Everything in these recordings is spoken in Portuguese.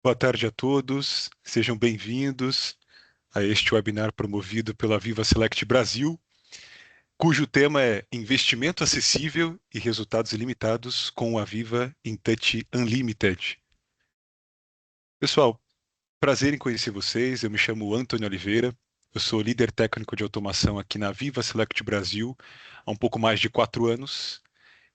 Boa tarde a todos, sejam bem-vindos a este webinar promovido pela Viva Select Brasil, cujo tema é Investimento Acessível e Resultados Ilimitados com a Viva InTouch Unlimited. Pessoal, prazer em conhecer vocês, eu me chamo Antônio Oliveira, eu sou líder técnico de automação aqui na Viva Select Brasil há um pouco mais de 4 anos.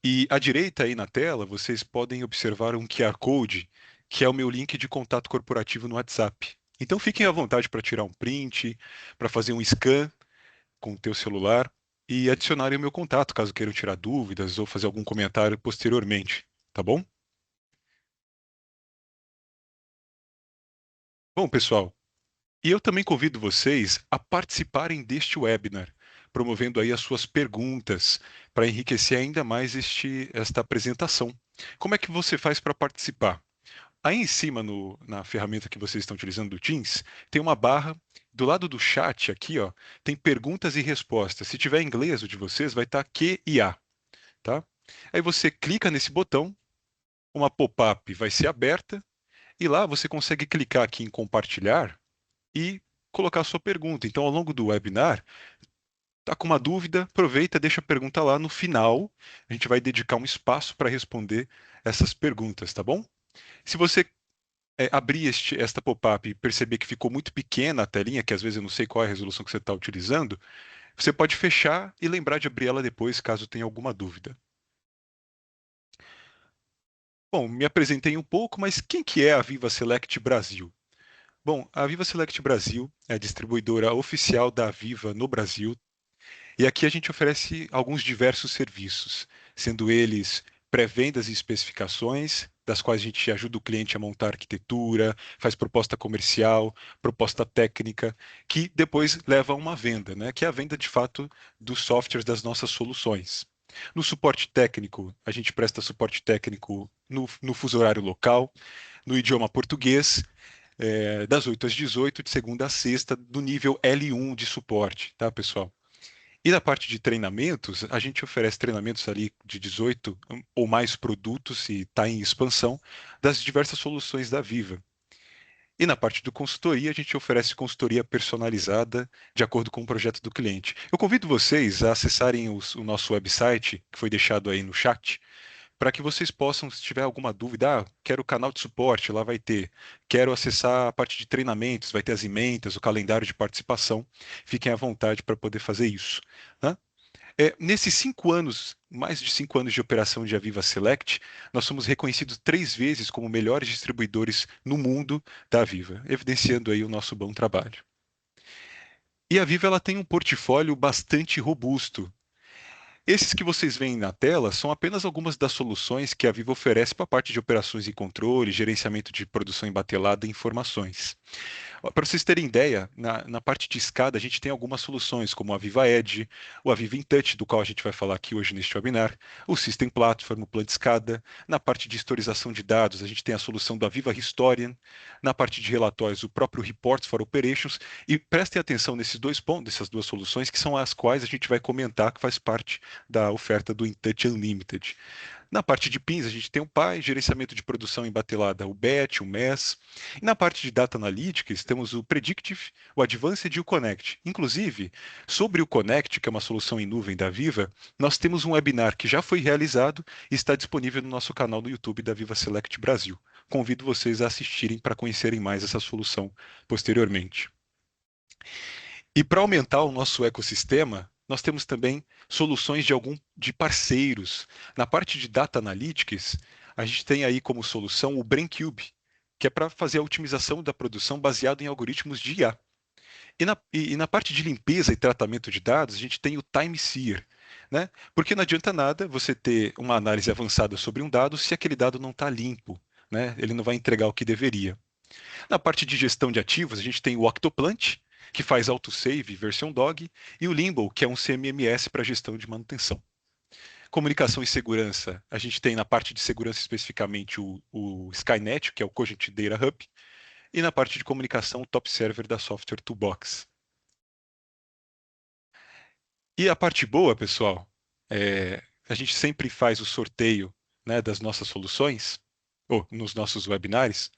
E à direita aí na tela, vocês podem observar um QR Code, que é o meu link de contato corporativo no WhatsApp. Então fiquem à vontade para tirar um print, para fazer um scan com o teu celular e adicionarem o meu contato, caso queiram tirar dúvidas ou fazer algum comentário posteriormente, tá bom? Bom, pessoal, e eu também convido vocês a participarem deste webinar, promovendo aí as suas perguntas para enriquecer ainda mais esta apresentação. Como é que você faz para participar? Aí em cima, na ferramenta que vocês estão utilizando do Teams, tem uma barra. Do lado do chat aqui, ó, tem perguntas e respostas. Se tiver em inglês o de vocês, vai estar Q e A, tá? Aí você clica nesse botão, uma pop-up vai ser aberta, e lá você consegue clicar aqui em compartilhar e colocar a sua pergunta. Então, ao longo do webinar, tá com uma dúvida, aproveita, deixa a pergunta lá. No final, a gente vai dedicar um espaço para responder essas perguntas, tá bom? Se você abrir esta pop-up e perceber que ficou muito pequena a telinha, que às vezes eu não sei qual é a resolução que você está utilizando, você pode fechar e lembrar de abrir ela depois, caso tenha alguma dúvida. Bom, me apresentei um pouco, mas quem que é a Viva Select Brasil? Bom, a Viva Select Brasil é a distribuidora oficial da Viva no Brasil, e aqui a gente oferece alguns diversos serviços, sendo eles pré-vendas e especificações, das quais a gente ajuda o cliente a montar arquitetura, faz proposta comercial, proposta técnica, que depois leva a uma venda, né? Que é a venda de fato dos softwares das nossas soluções. No suporte técnico, a gente presta suporte técnico no fuso horário local, no idioma português, das 8 às 18, de segunda a sexta, do nível L1 de suporte, tá, pessoal? E na parte de treinamentos, a gente oferece treinamentos ali de 18 ou mais produtos e está em expansão das diversas soluções da Viva. E na parte do consultoria, a gente oferece consultoria personalizada de acordo com o projeto do cliente. Eu convido vocês a acessarem o nosso website, que foi deixado aí no chat, para que vocês possam, se tiver alguma dúvida, quero o canal de suporte, lá vai ter. Quero acessar a parte de treinamentos, vai ter as emendas, o calendário de participação. Fiquem à vontade para poder fazer isso, né? Nesses 5 anos, mais de 5 anos de operação de Aviva Select, nós somos reconhecidos 3 vezes como melhores distribuidores no mundo da Aviva, evidenciando aí o nosso bom trabalho. E a Aviva ela tem um portfólio bastante robusto. Esses que vocês veem na tela são apenas algumas das soluções que a Vivo oferece para a parte de operações e controle, gerenciamento de produção em batelada e informações. Para vocês terem ideia, na parte de escada a gente tem algumas soluções, como a Viva Edge, o Aviva InTouch, do qual a gente vai falar aqui hoje neste webinar, o System Platform, o Plano Escada. Na parte de historização de dados, a gente tem a solução do Aviva Historian. Na parte de relatórios, o próprio Reports for Operations. E prestem atenção nesses dois pontos, dessas duas soluções, que são as quais a gente vai comentar que faz parte da oferta do InTouch Unlimited. Na parte de PINs, a gente tem o PI, gerenciamento de produção em batelada, o BET, o MES. E na parte de Data Analytics, temos o Predictive, o Advanced e o Connect. Inclusive, sobre o Connect, que é uma solução em nuvem da Viva, nós temos um webinar que já foi realizado e está disponível no nosso canal no YouTube da Viva Select Brasil. Convido vocês a assistirem para conhecerem mais essa solução posteriormente. E para aumentar o nosso ecossistema, nós temos também soluções de parceiros. Na parte de Data Analytics, a gente tem aí como solução o BrainCube, que é para fazer a otimização da produção baseado em algoritmos de IA. E na parte de limpeza e tratamento de dados, a gente tem o TimeSeer, né? Porque não adianta nada você ter uma análise avançada sobre um dado se aquele dado não está limpo, né? Ele não vai entregar o que deveria. Na parte de gestão de ativos, a gente tem o Octoplant, que faz autosave versão dog, e o Limbo, que é um CMMS para gestão de manutenção. Comunicação e segurança, a gente tem na parte de segurança especificamente o Skynet, que é o Cogent Data Hub, e na parte de comunicação, o Top Server da Software Toolbox. E a parte boa, pessoal, a gente sempre faz o sorteio, né, das nossas soluções, ou nos nossos webinars,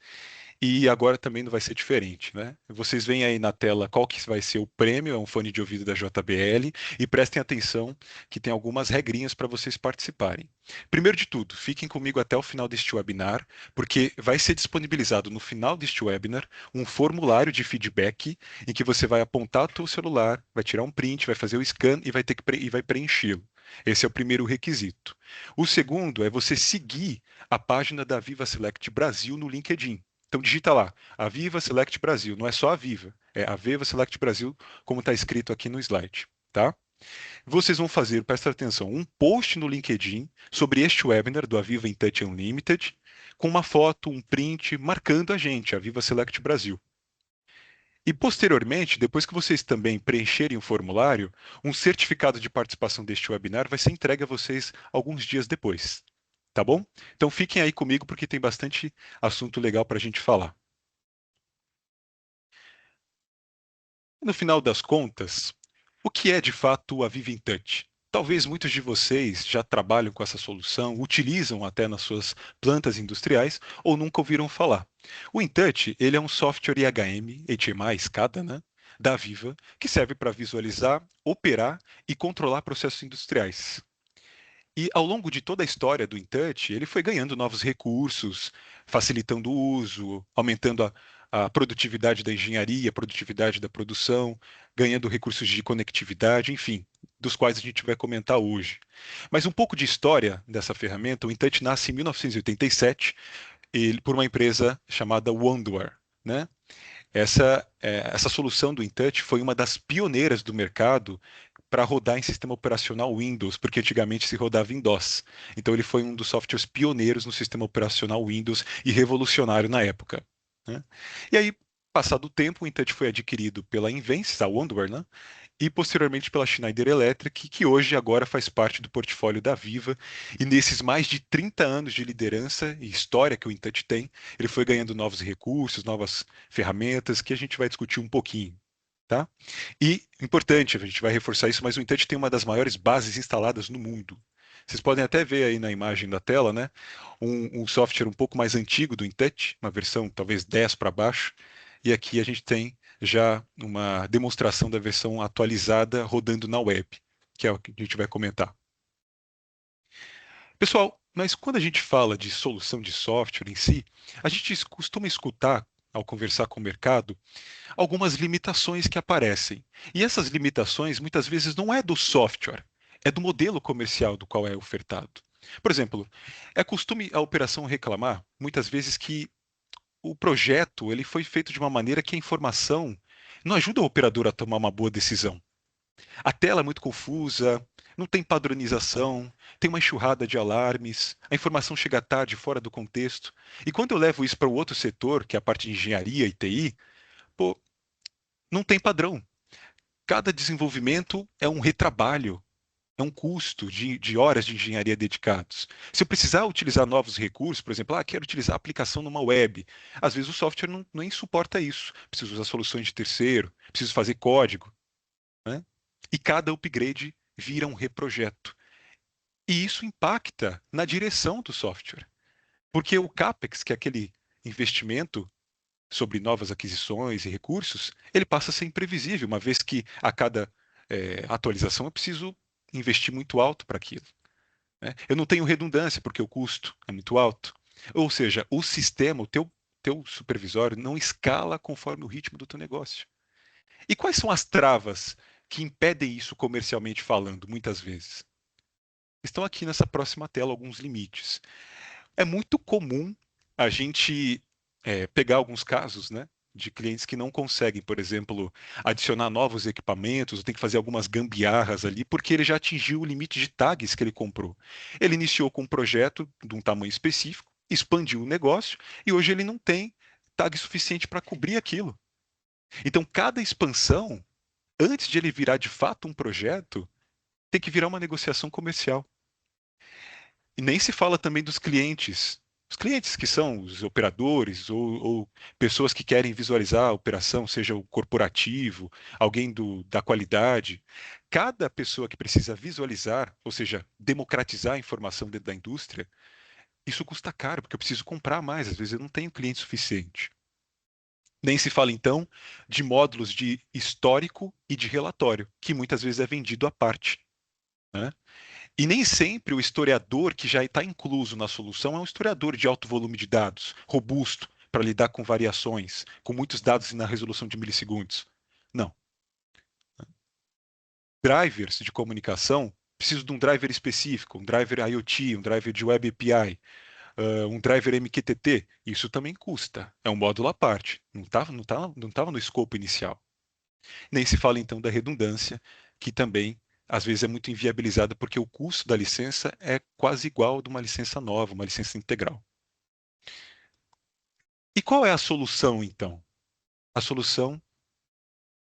E agora também não vai ser diferente, né? Vocês veem aí na tela qual que vai ser o prêmio, é um fone de ouvido da JBL, e prestem atenção que tem algumas regrinhas para vocês participarem. Primeiro de tudo, fiquem comigo até o final deste webinar, porque vai ser disponibilizado no final deste webinar um formulário de feedback em que você vai apontar o seu celular, vai tirar um print, vai fazer o scan e vai ter que e vai preenchê-lo. Esse é o primeiro requisito. O segundo é você seguir a página da Viva Select Brasil no LinkedIn. Então digita lá, Aviva Select Brasil, não é só Aviva, é Aviva Select Brasil, como está escrito aqui no slide, tá? Vocês vão fazer, presta atenção, um post no LinkedIn sobre este webinar do Aviva in Touch Unlimited, com uma foto, um print, marcando a gente, Aviva Select Brasil. E posteriormente, depois que vocês também preencherem o formulário, um certificado de participação deste webinar vai ser entregue a vocês alguns dias depois, tá bom? Então fiquem aí comigo porque tem bastante assunto legal para a gente falar. No final das contas, o que é de fato a Viva Touch? Talvez muitos de vocês já trabalham com essa solução, utilizam até nas suas plantas industriais ou nunca ouviram falar. O InTouch, ele é um software IHM, HMI, SCADA, né, da Viva, que serve para visualizar, operar e controlar processos industriais. E ao longo de toda a história do InTouch, ele foi ganhando novos recursos, facilitando o uso, aumentando a produtividade da engenharia, a produtividade da produção, ganhando recursos de conectividade, enfim, dos quais a gente vai comentar hoje. Mas um pouco de história dessa ferramenta, o InTouch nasce em 1987, por uma empresa chamada Wondware, né? Essa solução do InTouch foi uma das pioneiras do mercado para rodar em sistema operacional Windows, porque antigamente se rodava em DOS. Então ele foi um dos softwares pioneiros no sistema operacional Windows e revolucionário na época, né? E aí, passado o tempo, o InTouch foi adquirido pela Invensys, a Wondware, né? E posteriormente pela Schneider Electric, que hoje agora faz parte do portfólio da Viva. E nesses mais de 30 anos de liderança e história que o InTouch tem, ele foi ganhando novos recursos, novas ferramentas, que a gente vai discutir um pouquinho. Tá? E, importante, a gente vai reforçar isso, mas o InTouch tem uma das maiores bases instaladas no mundo. Vocês podem até ver aí na imagem da tela, né? Um software um pouco mais antigo do InTouch, uma versão talvez 10 para baixo. E aqui a gente tem já uma demonstração da versão atualizada rodando na web, que é o que a gente vai comentar. Pessoal, mas quando a gente fala de solução de software em si, a gente costuma escutar, ao conversar com o mercado, algumas limitações que aparecem. E essas limitações muitas vezes não é do software, é do modelo comercial do qual é ofertado. Por exemplo, é costume a operação reclamar muitas vezes que o projeto ele foi feito de uma maneira que a informação não ajuda o operador a tomar uma boa decisão. A tela é muito confusa, não tem padronização, tem uma enxurrada de alarmes, a informação chega tarde, fora do contexto. E quando eu levo isso para o outro setor, que é a parte de engenharia e TI, pô, não tem padrão. Cada desenvolvimento é um retrabalho, é um custo de horas de engenharia dedicados. Se eu precisar utilizar novos recursos, por exemplo, quero utilizar a aplicação numa web, às vezes o software não, nem suporta isso. Preciso usar soluções de terceiro, preciso fazer código, né? E cada upgrade vira um reprojeto. E isso impacta na direção do software. Porque o CAPEX, que é aquele investimento sobre novas aquisições e recursos, ele passa a ser imprevisível, uma vez que a cada atualização eu preciso investir muito alto para aquilo, né? Eu não tenho redundância, porque o custo é muito alto. Ou seja, o sistema, teu supervisório, não escala conforme o ritmo do teu negócio. E quais são as travas que impedem isso comercialmente falando, muitas vezes? Estão aqui nessa próxima tela alguns limites. É muito comum a gente pegar alguns casos, né, de clientes que não conseguem, por exemplo, adicionar novos equipamentos, tem que fazer algumas gambiarras ali, porque ele já atingiu o limite de tags que ele comprou. Ele iniciou com um projeto de um tamanho específico, expandiu o negócio e hoje ele não tem tag suficiente para cobrir aquilo. Então, cada expansão, antes de ele virar de fato um projeto, tem que virar uma negociação comercial. E nem se fala também dos clientes. Os clientes que são os operadores ou pessoas que querem visualizar a operação, seja o corporativo, alguém da qualidade. Cada pessoa que precisa visualizar, ou seja, democratizar a informação dentro da indústria, isso custa caro, porque eu preciso comprar mais, às vezes eu não tenho cliente suficiente. Nem se fala, então, de módulos de histórico e de relatório, que muitas vezes é vendido à parte, né? E nem sempre o historiador que já está incluso na solução é um historiador de alto volume de dados, robusto, para lidar com variações, com muitos dados na resolução de milissegundos. Não. Drivers de comunicação, preciso de um driver específico, um driver IoT, um driver de Web API, um driver MQTT. Isso também custa. É um módulo à parte. Não estava no escopo inicial. Nem se fala então da redundância, que também às vezes é muito inviabilizada porque o custo da licença é quase igual ao de uma licença nova, uma licença integral. E qual é a solução então? A solução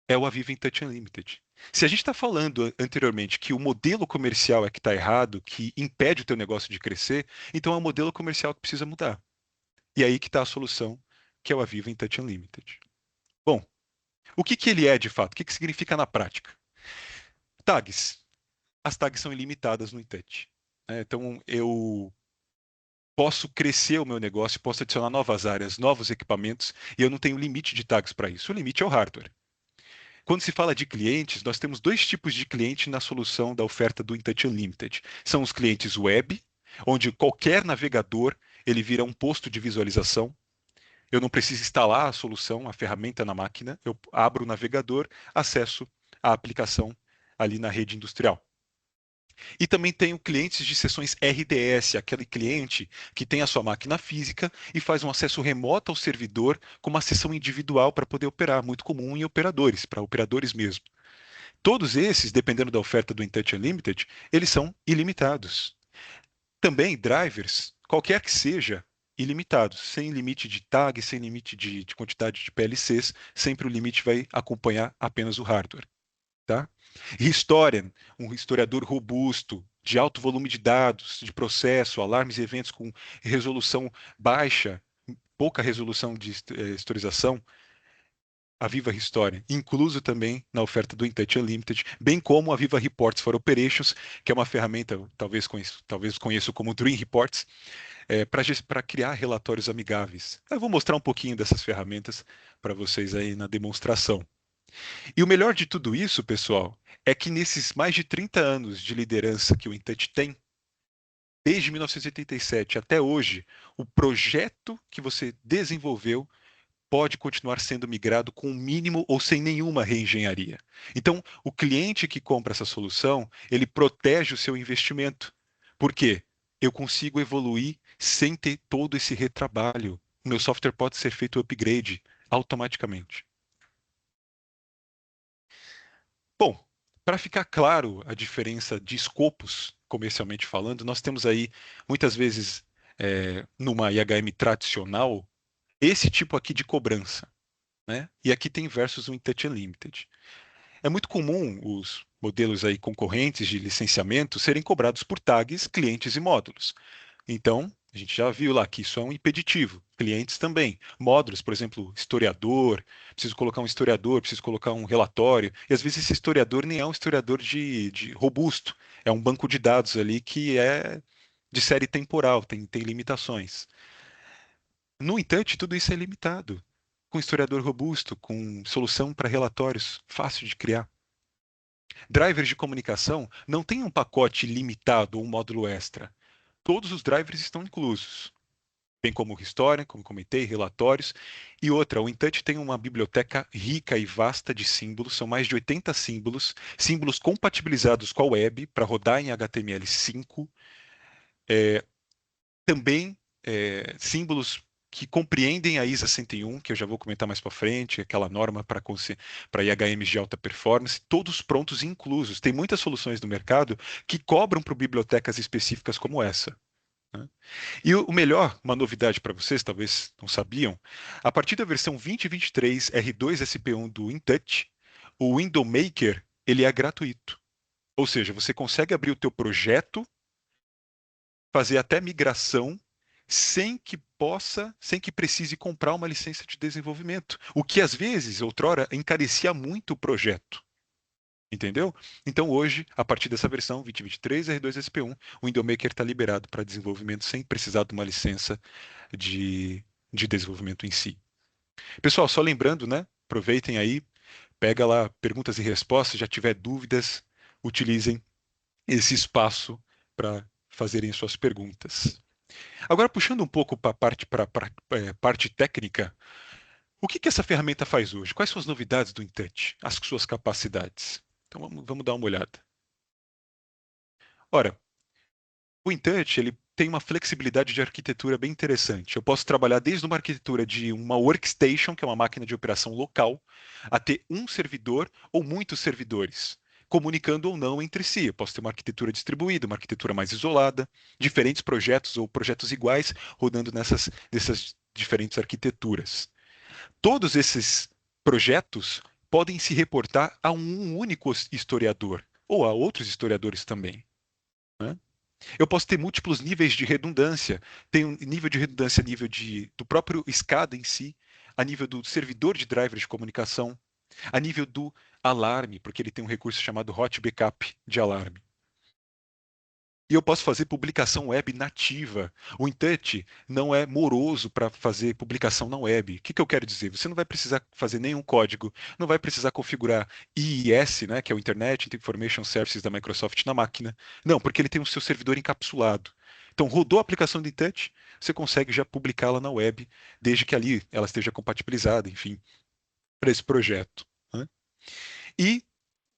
é o Aviva InTouch Unlimited. Se a gente está falando anteriormente que o modelo comercial é que está errado, que impede o teu negócio de crescer, então é o modelo comercial que precisa mudar. E aí que está a solução, que é o Aviva InTouch Unlimited. Bom, o que que ele é de fato? O que que significa na prática? Tags. As tags são ilimitadas no InTouch. Então, eu posso crescer o meu negócio, posso adicionar novas áreas, novos equipamentos, e eu não tenho limite de tags para isso. O limite é o hardware. Quando se fala de clientes, nós temos dois tipos de cliente na solução da oferta do InTouch Unlimited. São os clientes web, onde qualquer navegador ele vira um posto de visualização. Eu não preciso instalar a solução, a ferramenta na máquina. Eu abro o navegador, acesso a aplicação ali na rede industrial. E também tenho clientes de sessões RDS, aquele cliente que tem a sua máquina física e faz um acesso remoto ao servidor com uma sessão individual para poder operar, muito comum em operadores, para operadores mesmo. Todos esses, dependendo da oferta do InTouch Unlimited, eles são ilimitados. Também drivers, qualquer que seja, ilimitados, sem limite de tag, sem limite de quantidade de PLCs, sempre o limite vai acompanhar apenas o hardware. Tá? Historian, um historiador robusto, de alto volume de dados, de processo, alarmes e eventos com resolução baixa, pouca resolução de historização, a Viva Historian, incluso também na oferta do InTouch Unlimited, bem como a Viva Reports for Operations, que é uma ferramenta, talvez conheço como Dream Reports, para criar relatórios amigáveis. Eu vou mostrar um pouquinho dessas ferramentas para vocês aí na demonstração. E o melhor de tudo isso, pessoal, é que nesses mais de 30 anos de liderança que o Intouch tem, desde 1987 até hoje, o projeto que você desenvolveu pode continuar sendo migrado com o mínimo ou sem nenhuma reengenharia. Então, o cliente que compra essa solução, ele protege o seu investimento. Por quê? Eu consigo evoluir sem ter todo esse retrabalho. O meu software pode ser feito upgrade automaticamente. Bom, para ficar claro a diferença de escopos, comercialmente falando, nós temos aí, muitas vezes, numa IHM tradicional, esse tipo aqui de cobrança, né? E aqui tem versus o InTouch Unlimited. É muito comum os modelos aí concorrentes de licenciamento serem cobrados por tags, clientes e módulos. Então, a gente já viu lá que isso é um impeditivo. Clientes também. Módulos, por exemplo, historiador, preciso colocar um historiador, preciso colocar um relatório. E às vezes esse historiador nem é um historiador de robusto. É um banco de dados ali que é de série temporal, tem limitações. No entanto, tudo isso é limitado. Com historiador robusto, com solução para relatórios, fácil de criar. Drivers de comunicação não tem um pacote limitado ou um módulo extra. Todos os drivers estão inclusos, bem como Historia, como comentei, relatórios. E outra, o InTouch tem uma biblioteca rica e vasta de símbolos, são mais de 80 símbolos, símbolos compatibilizados com a web para rodar em HTML5, também símbolos que compreendem a ISA 101, que eu já vou comentar mais para frente, aquela norma para IHMs de alta performance, todos prontos e inclusos. Tem muitas soluções no mercado que cobram por bibliotecas específicas como essa, né? E o melhor, uma novidade para vocês, talvez não sabiam, a partir da versão 2023 R2SP1 do InTouch, o Window Maker ele é gratuito. Ou seja, você consegue abrir o teu projeto, fazer até migração, sem que precise comprar uma licença de desenvolvimento. O que às vezes, outrora, encarecia muito o projeto. Entendeu? Então hoje, a partir dessa versão 2023 R2SP1, o Window Maker está liberado para desenvolvimento sem precisar de uma licença de, de desenvolvimento em si. Pessoal, só lembrando, né? Aproveitem aí, pega lá perguntas e respostas, se já tiver dúvidas, utilizem esse espaço para fazerem suas perguntas. Agora, puxando um pouco para a parte técnica, o que que essa ferramenta faz hoje? Quais são as novidades do InTouch? As suas capacidades? Então, vamos dar uma olhada. Ora, o InTouch, ele tem uma flexibilidade de arquitetura bem interessante. Eu posso trabalhar desde uma arquitetura de uma workstation, que é uma máquina de operação local, a ter um servidor ou muitos servidores, comunicando ou não entre si. Eu posso ter uma arquitetura distribuída, uma arquitetura mais isolada, diferentes projetos ou projetos iguais rodando nessas diferentes arquiteturas. Todos esses projetos podem se reportar a um único historiador, ou a outros historiadores também, né? Eu posso ter múltiplos níveis de redundância. Tem um nível de redundância a nível do próprio SCADA em si, a nível do servidor de driver de comunicação, a nível do alarme, porque ele tem um recurso chamado Hot Backup de alarme. E eu posso fazer publicação web nativa. O InTouch não é moroso para fazer publicação na web. O que que eu quero dizer? Você não vai precisar fazer nenhum código, não vai precisar configurar IIS, né, que é o Internet Information Services da Microsoft na máquina. Não, porque ele tem o seu servidor encapsulado. Então, rodou a aplicação do InTouch, você consegue já publicá-la na web, desde que ali ela esteja compatibilizada, enfim, para esse projeto, né? E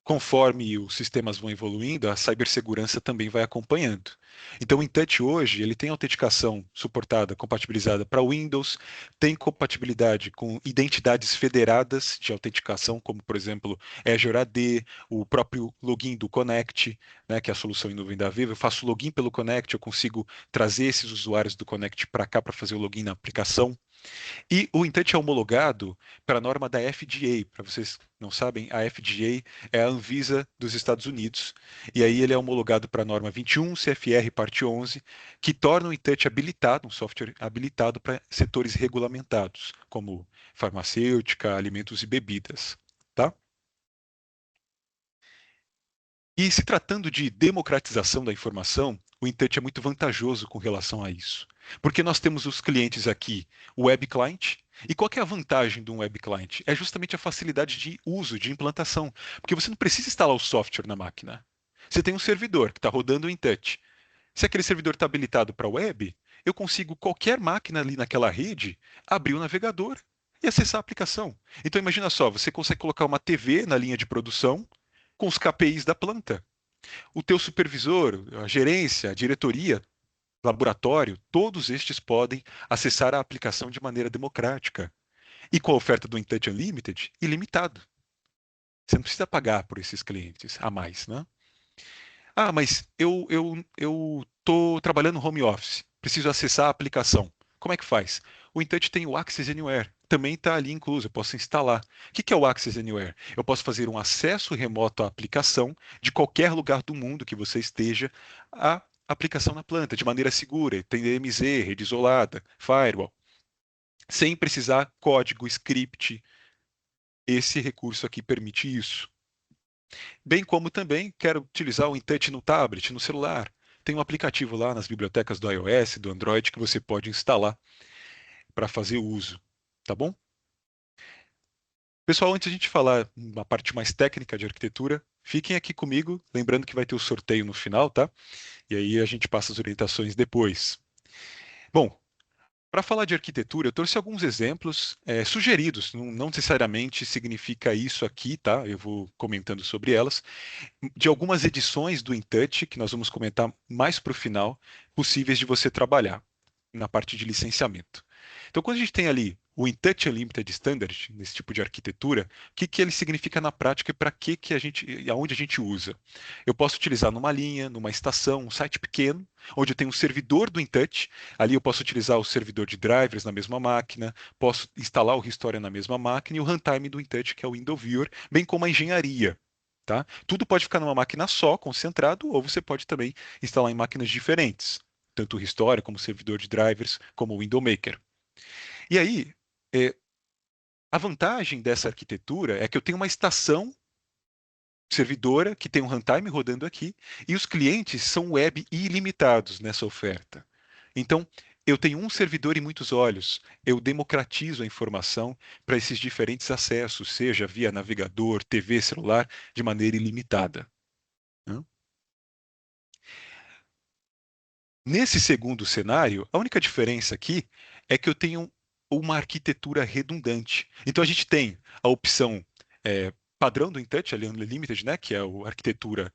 conforme os sistemas vão evoluindo, a cibersegurança também vai acompanhando. Então, o InTouch hoje, ele tem autenticação suportada, compatibilizada para Windows, tem compatibilidade com identidades federadas de autenticação, como, por exemplo, Azure AD, o próprio login do Connect, né, que é a solução em nuvem da Viva. Eu faço login pelo Connect, eu consigo trazer esses usuários do Connect para cá para fazer o login na aplicação. E o Intouch é homologado para a norma da FDA. Para vocês não sabem, a FDA é a Anvisa dos Estados Unidos. E aí ele é homologado para a norma 21 CFR parte 11, que torna o Intouch habilitado, um software habilitado para setores regulamentados, como farmacêutica, alimentos e bebidas. Tá? E se tratando de democratização da informação, o Intouch é muito vantajoso com relação a isso. Porque nós temos os clientes aqui, o web client, e qual que é a vantagem de um web client? É justamente a facilidade de uso, de implantação. Porque você não precisa instalar o software na máquina. Você tem um servidor que está rodando o Intouch. Se aquele servidor está habilitado para web, eu consigo, qualquer máquina ali naquela rede, abrir o navegador e acessar a aplicação. Então imagina só, você consegue colocar uma TV na linha de produção com os KPIs da planta. O teu supervisor, a gerência, a diretoria, laboratório, todos estes podem acessar a aplicação de maneira democrática. E com a oferta do Intouch Unlimited, ilimitado. Você não precisa pagar por esses clientes a mais, né? Ah, mas eu estou trabalhando no home office, preciso acessar a aplicação. Como é que faz? O Intouch tem o Access Anywhere, também está ali incluso, eu posso instalar. O que que é o Access Anywhere? Eu posso fazer um acesso remoto à aplicação de qualquer lugar do mundo que você esteja à aplicação na planta, de maneira segura, tem DMZ, rede isolada, firewall, sem precisar código, script. Esse recurso aqui permite isso. Bem como também quero utilizar o InTouch no tablet, no celular. Tem um aplicativo lá nas bibliotecas do iOS, do Android, que você pode instalar para fazer uso. Tá bom? Pessoal, antes de a gente falar uma parte mais técnica de arquitetura, fiquem aqui comigo, lembrando que vai ter o sorteio no final, tá? E aí a gente passa as orientações depois. Bom, para falar de arquitetura, eu trouxe alguns exemplos sugeridos, não necessariamente significa isso aqui, tá? Eu vou comentando sobre elas, de algumas edições do InTouch, que nós vamos comentar mais para o final, possíveis de você trabalhar na parte de licenciamento. Então, quando a gente tem ali o InTouch Unlimited Standard, nesse tipo de arquitetura, o que que ele significa na prática e para que a gente, e aonde a gente usa? Eu posso utilizar numa linha, numa estação, um site pequeno, onde eu tenho um servidor do InTouch, ali eu posso utilizar o servidor de drivers na mesma máquina, posso instalar o Historia na mesma máquina e o runtime do InTouch, que é o Window Viewer, bem como a engenharia. Tá? Tudo pode ficar numa máquina só, concentrado, ou você pode também instalar em máquinas diferentes, tanto o Historia como o servidor de drivers, como o Window Maker. E aí, é, a vantagem dessa arquitetura é que eu tenho uma estação servidora que tem um runtime rodando aqui, e os clientes são web ilimitados nessa oferta. Então, Eu tenho um servidor e muitos olhos. Eu democratizo a informação para esses diferentes acessos, seja via navegador, TV, celular, de maneira ilimitada, né? Nesse segundo cenário, a única diferença aqui é que eu tenho uma arquitetura redundante. Então a gente tem a opção padrão do InTouch, ali Unlimited, né, que é a arquitetura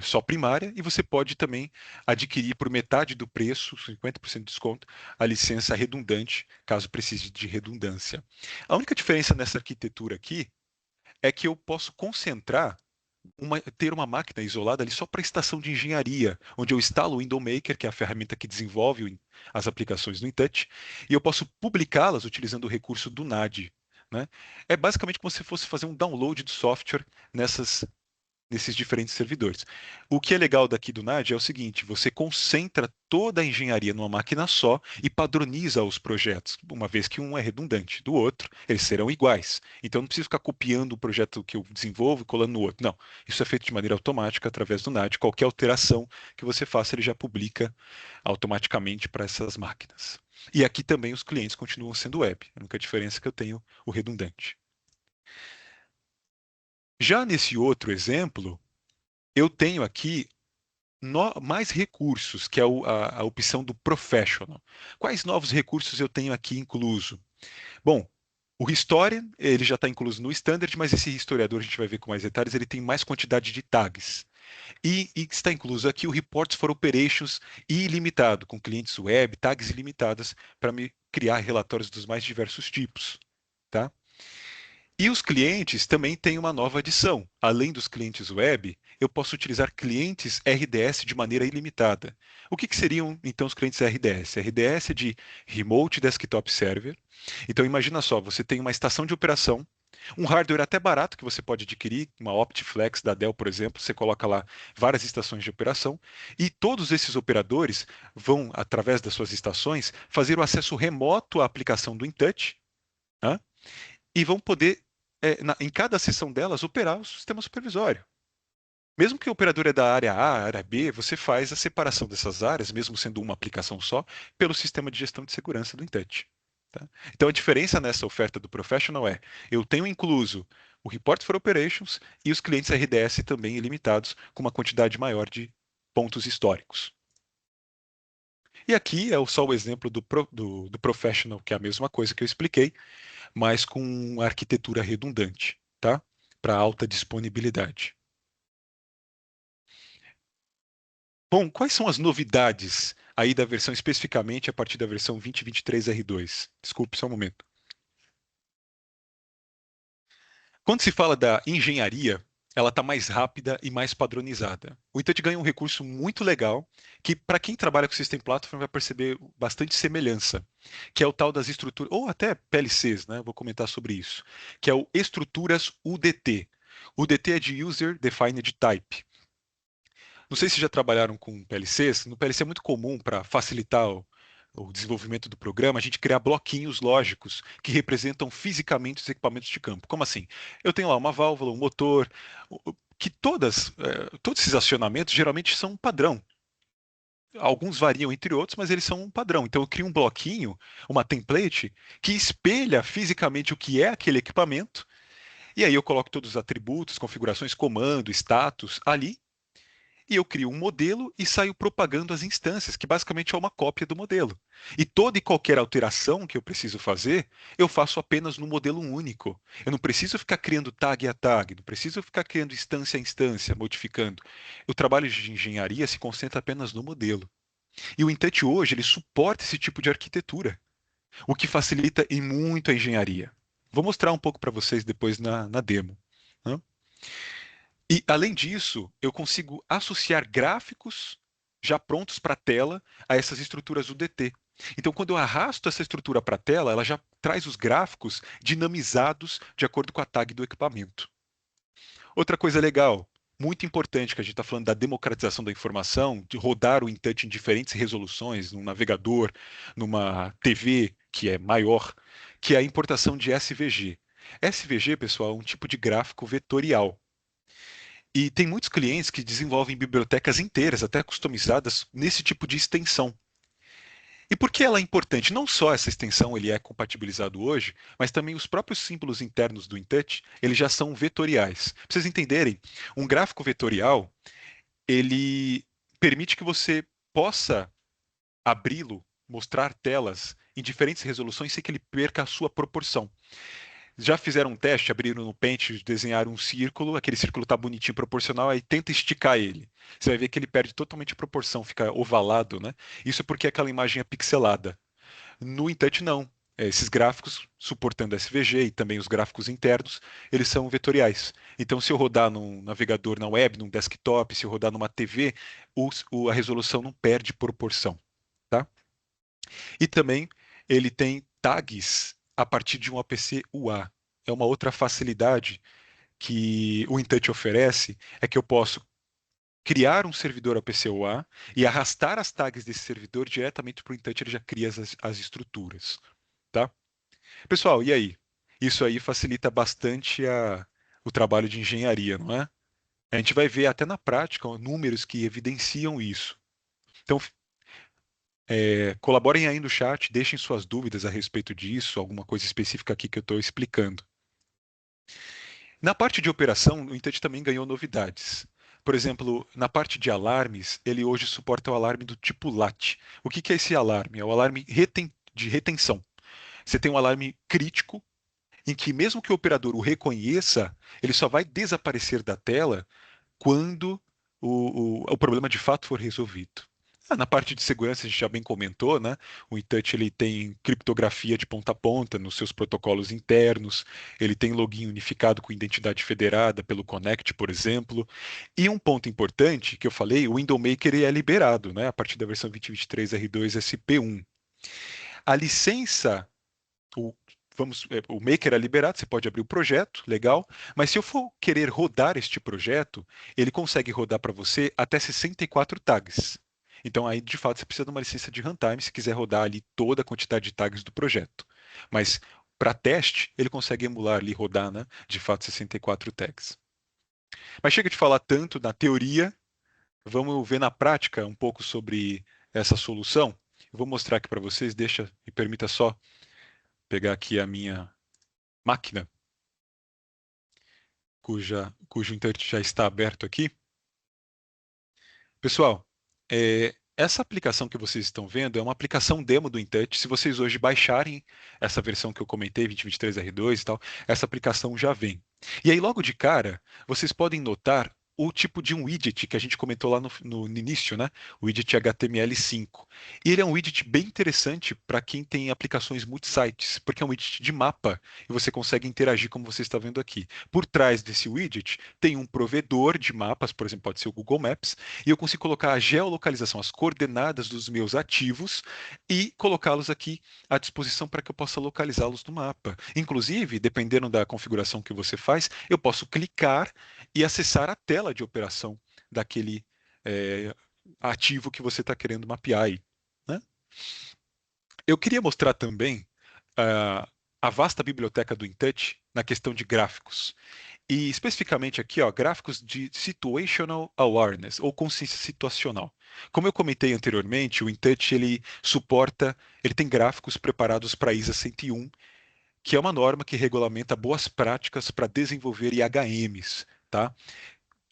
só primária, e você pode também adquirir por metade do preço, 50% de desconto, a licença redundante, caso precise de redundância. A única diferença nessa arquitetura aqui é que eu posso concentrar ter uma máquina isolada ali só para estação de engenharia, onde eu instalo o Window Maker, que é a ferramenta que desenvolve as aplicações no InTouch, e eu posso publicá-las utilizando o recurso do NAD, né? É basicamente como se fosse fazer um download do software nesses diferentes servidores. O que é legal daqui do NAD é o seguinte: você concentra toda a engenharia numa máquina só e padroniza os projetos, uma vez que um é redundante do outro, eles serão iguais. Então eu não preciso ficar copiando o projeto que eu desenvolvo e colando no outro. Não, isso é feito de maneira automática através do NAD. Qualquer alteração que você faça, ele já publica automaticamente para essas máquinas. E aqui também os clientes continuam sendo web. A única diferença é que eu tenho o redundante. Já nesse outro exemplo, eu tenho aqui mais recursos, que é a opção do Professional. Quais novos recursos eu tenho aqui incluso? Bom, o Historian, ele já está incluso no Standard, mas esse historiador, a gente vai ver com mais detalhes, ele tem mais quantidade de tags. E está incluso aqui o Reports for Operations ilimitado, com clientes web, tags ilimitadas, para me criar relatórios dos mais diversos tipos. Tá? E os clientes também têm uma nova adição. Além dos clientes web, eu posso utilizar clientes RDS de maneira ilimitada. O que seriam, então, os clientes RDS? RDS é de Remote Desktop Server. Então, imagina só, você tem uma estação de operação, um hardware até barato que você pode adquirir, uma OptiFlex da Dell, por exemplo, você coloca lá várias estações de operação, e todos esses operadores vão, através das suas estações, fazer o acesso remoto à aplicação do InTouch, né? E vão poder, em cada seção delas, operar o sistema supervisório. Mesmo que o operador é da área A, área B, você faz a separação dessas áreas, mesmo sendo uma aplicação só, pelo sistema de gestão de segurança do InTouch. Tá? Então a diferença nessa oferta do Professional é, eu tenho incluso o Report for Operations e os clientes RDS também ilimitados, com uma quantidade maior de pontos históricos. E aqui é só o exemplo do Professional, que é a mesma coisa que eu expliquei, mas com arquitetura redundante, tá? Para alta disponibilidade. Bom, quais são as novidades aí da versão, especificamente a partir da versão 2023 R2? Desculpe, só um momento. Quando se fala da engenharia, ela está mais rápida e mais padronizada. O InTouch ganha um recurso muito legal que, para quem trabalha com System Platform, vai perceber bastante semelhança, que é o tal das estruturas, ou até PLCs, né? Vou comentar sobre isso, que é o estruturas UDT. UDT é de User Defined Type. Não sei se já trabalharam com PLCs. No PLC é muito comum para facilitar o desenvolvimento do programa, a gente criar bloquinhos lógicos que representam fisicamente os equipamentos de campo. Como assim? Eu tenho lá uma válvula, um motor, que todos esses acionamentos geralmente são um padrão. Alguns variam entre outros, mas eles são um padrão. Então eu crio um bloquinho, uma template, que espelha fisicamente o que é aquele equipamento, e aí eu coloco todos os atributos, configurações, comando, status ali, e eu crio um modelo e saio propagando as instâncias, que basicamente é uma cópia do modelo. E toda e qualquer alteração que eu preciso fazer, eu faço apenas no modelo único. Eu não preciso ficar criando tag a tag, não preciso ficar criando instância a instância, modificando. O trabalho de engenharia se concentra apenas no modelo. E o InTouch hoje, ele suporta esse tipo de arquitetura, o que facilita em muito a engenharia. Vou mostrar um pouco para vocês depois na demo, né? E, além disso, eu consigo associar gráficos já prontos para a tela a essas estruturas UDT. Então, quando eu arrasto essa estrutura para a tela, ela já traz os gráficos dinamizados de acordo com a tag do equipamento. Outra coisa legal, muito importante, que a gente está falando da democratização da informação, de rodar o InTouch em diferentes resoluções, num navegador, numa TV que é maior, que é a importação de SVG. SVG, pessoal, é um tipo de gráfico vetorial. E tem muitos clientes que desenvolvem bibliotecas inteiras, até customizadas, nesse tipo de extensão. E por que ela é importante? Não só essa extensão ele é compatibilizado hoje, mas também os próprios símbolos internos do InTouch, eles já são vetoriais. Para vocês entenderem, um gráfico vetorial, ele permite que você possa abri-lo, mostrar telas em diferentes resoluções sem que ele perca a sua proporção. Já fizeram um teste, abriram no Paint, desenharam um círculo, aquele círculo está bonitinho, proporcional, aí tenta esticar ele. Você vai ver que ele perde totalmente a proporção, fica ovalado, né? Isso porque aquela imagem é pixelada. No InTouch, não. Esses gráficos, suportando SVG e também os gráficos internos, eles são vetoriais. Então, se eu rodar num navegador na web, num desktop, se eu rodar numa TV, a resolução não perde proporção, tá? E também ele tem tags a partir de um APC UA. É uma outra facilidade que o InTouch oferece, é que eu posso criar um servidor APC UA e arrastar as tags desse servidor diretamente para o InTouch, ele já cria as estruturas, tá? Pessoal, e aí? Isso aí facilita bastante o trabalho de engenharia, não é? A gente vai ver até na prática números que evidenciam isso. Então, colaborem aí no chat, deixem suas dúvidas a respeito disso, alguma coisa específica aqui que eu estou explicando. Na parte de operação, o Intuit também ganhou novidades. Por exemplo, na parte de alarmes, ele hoje suporta o alarme do tipo LAT. O que que é esse alarme? É o alarme de retenção. Você tem um alarme crítico, em que mesmo que o operador o reconheça, ele só vai desaparecer da tela quando o problema de fato for resolvido. Na parte de segurança, a gente já bem comentou, né? O InTouch ele tem criptografia de ponta a ponta nos seus protocolos internos, ele tem login unificado com identidade federada pelo Connect, por exemplo. E um ponto importante que eu falei, o Window Maker ele é liberado, né? A partir da versão 2023 R2 SP1. A licença o, o Maker é liberado, você pode abrir o projeto, legal, mas se eu for querer rodar este projeto, ele consegue rodar para você até 64 tags. Então aí, de fato, você precisa de uma licença de runtime se quiser rodar ali toda a quantidade de tags do projeto. Mas para teste, ele consegue emular ali, rodar, né, de fato, 64 tags. Mas chega de falar tanto na teoria, vamos ver na prática um pouco sobre essa solução. Eu vou mostrar aqui para vocês, me permita só pegar aqui a minha máquina, cujo intérprete já está aberto aqui. Pessoal, essa aplicação que vocês estão vendo é uma aplicação demo do InTouch. Se vocês hoje baixarem essa versão que eu comentei, 2023 R2 e tal, essa aplicação já vem. E aí, logo de cara, vocês podem notar o tipo de um widget que a gente comentou lá no início, né? O widget HTML5. E ele é um widget bem interessante para quem tem aplicações multisites, porque é um widget de mapa e você consegue interagir como você está vendo aqui. Por trás desse widget tem um provedor de mapas, por exemplo, pode ser o Google Maps, e eu consigo colocar a geolocalização, as coordenadas dos meus ativos e colocá-los aqui à disposição para que eu possa localizá-los no mapa. Inclusive, dependendo da configuração que você faz, eu posso clicar e acessar a tela de operação daquele é, ativo que você está querendo mapear aí, né? Eu queria mostrar também ah, a vasta biblioteca do InTouch na questão de gráficos. E especificamente aqui, ó, gráficos de situational awareness ou consciência situacional. Como eu comentei anteriormente, o InTouch ele tem gráficos preparados para ISA 101, que é uma norma que regulamenta boas práticas para desenvolver IHMs, tá?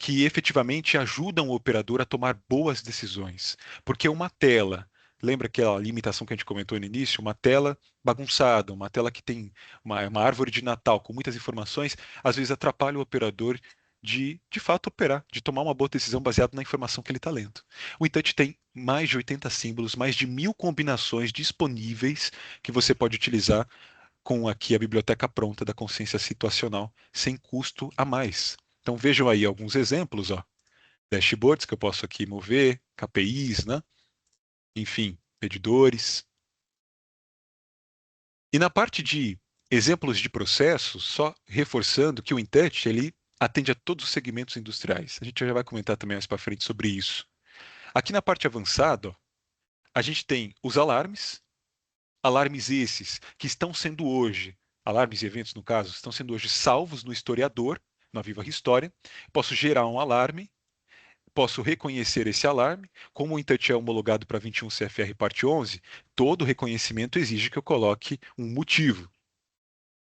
Que efetivamente ajudam o operador a tomar boas decisões. Porque uma tela, lembra aquela limitação que a gente comentou no início? Uma tela bagunçada, uma tela que tem uma árvore de Natal com muitas informações, às vezes atrapalha o operador de fato operar, de tomar uma boa decisão baseada na informação que ele está lendo. O InTouch tem mais de 80 símbolos, mais de 1000 combinações disponíveis que você pode utilizar com aqui a biblioteca pronta da consciência situacional, sem custo a mais. Então vejam aí alguns exemplos, ó. Dashboards que eu posso aqui mover, KPIs, né? Enfim, medidores. E na parte de exemplos de processos, só reforçando que o InTouch ele atende a todos os segmentos industriais. A gente já vai comentar também mais para frente sobre isso. Aqui na parte avançada, ó, a gente tem os alarmes, alarmes esses que estão sendo hoje, alarmes e eventos no caso, estão sendo hoje salvos no historiador, na Viva História. Posso gerar um alarme, posso reconhecer esse alarme. Como o InTouch é homologado para 21 CFR parte 11, todo reconhecimento exige que eu coloque um motivo.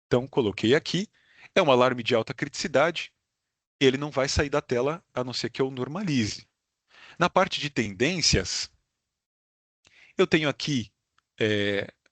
Então, coloquei aqui. É um alarme de alta criticidade. Ele não vai sair da tela a não ser que eu normalize. Na parte de tendências, eu tenho aqui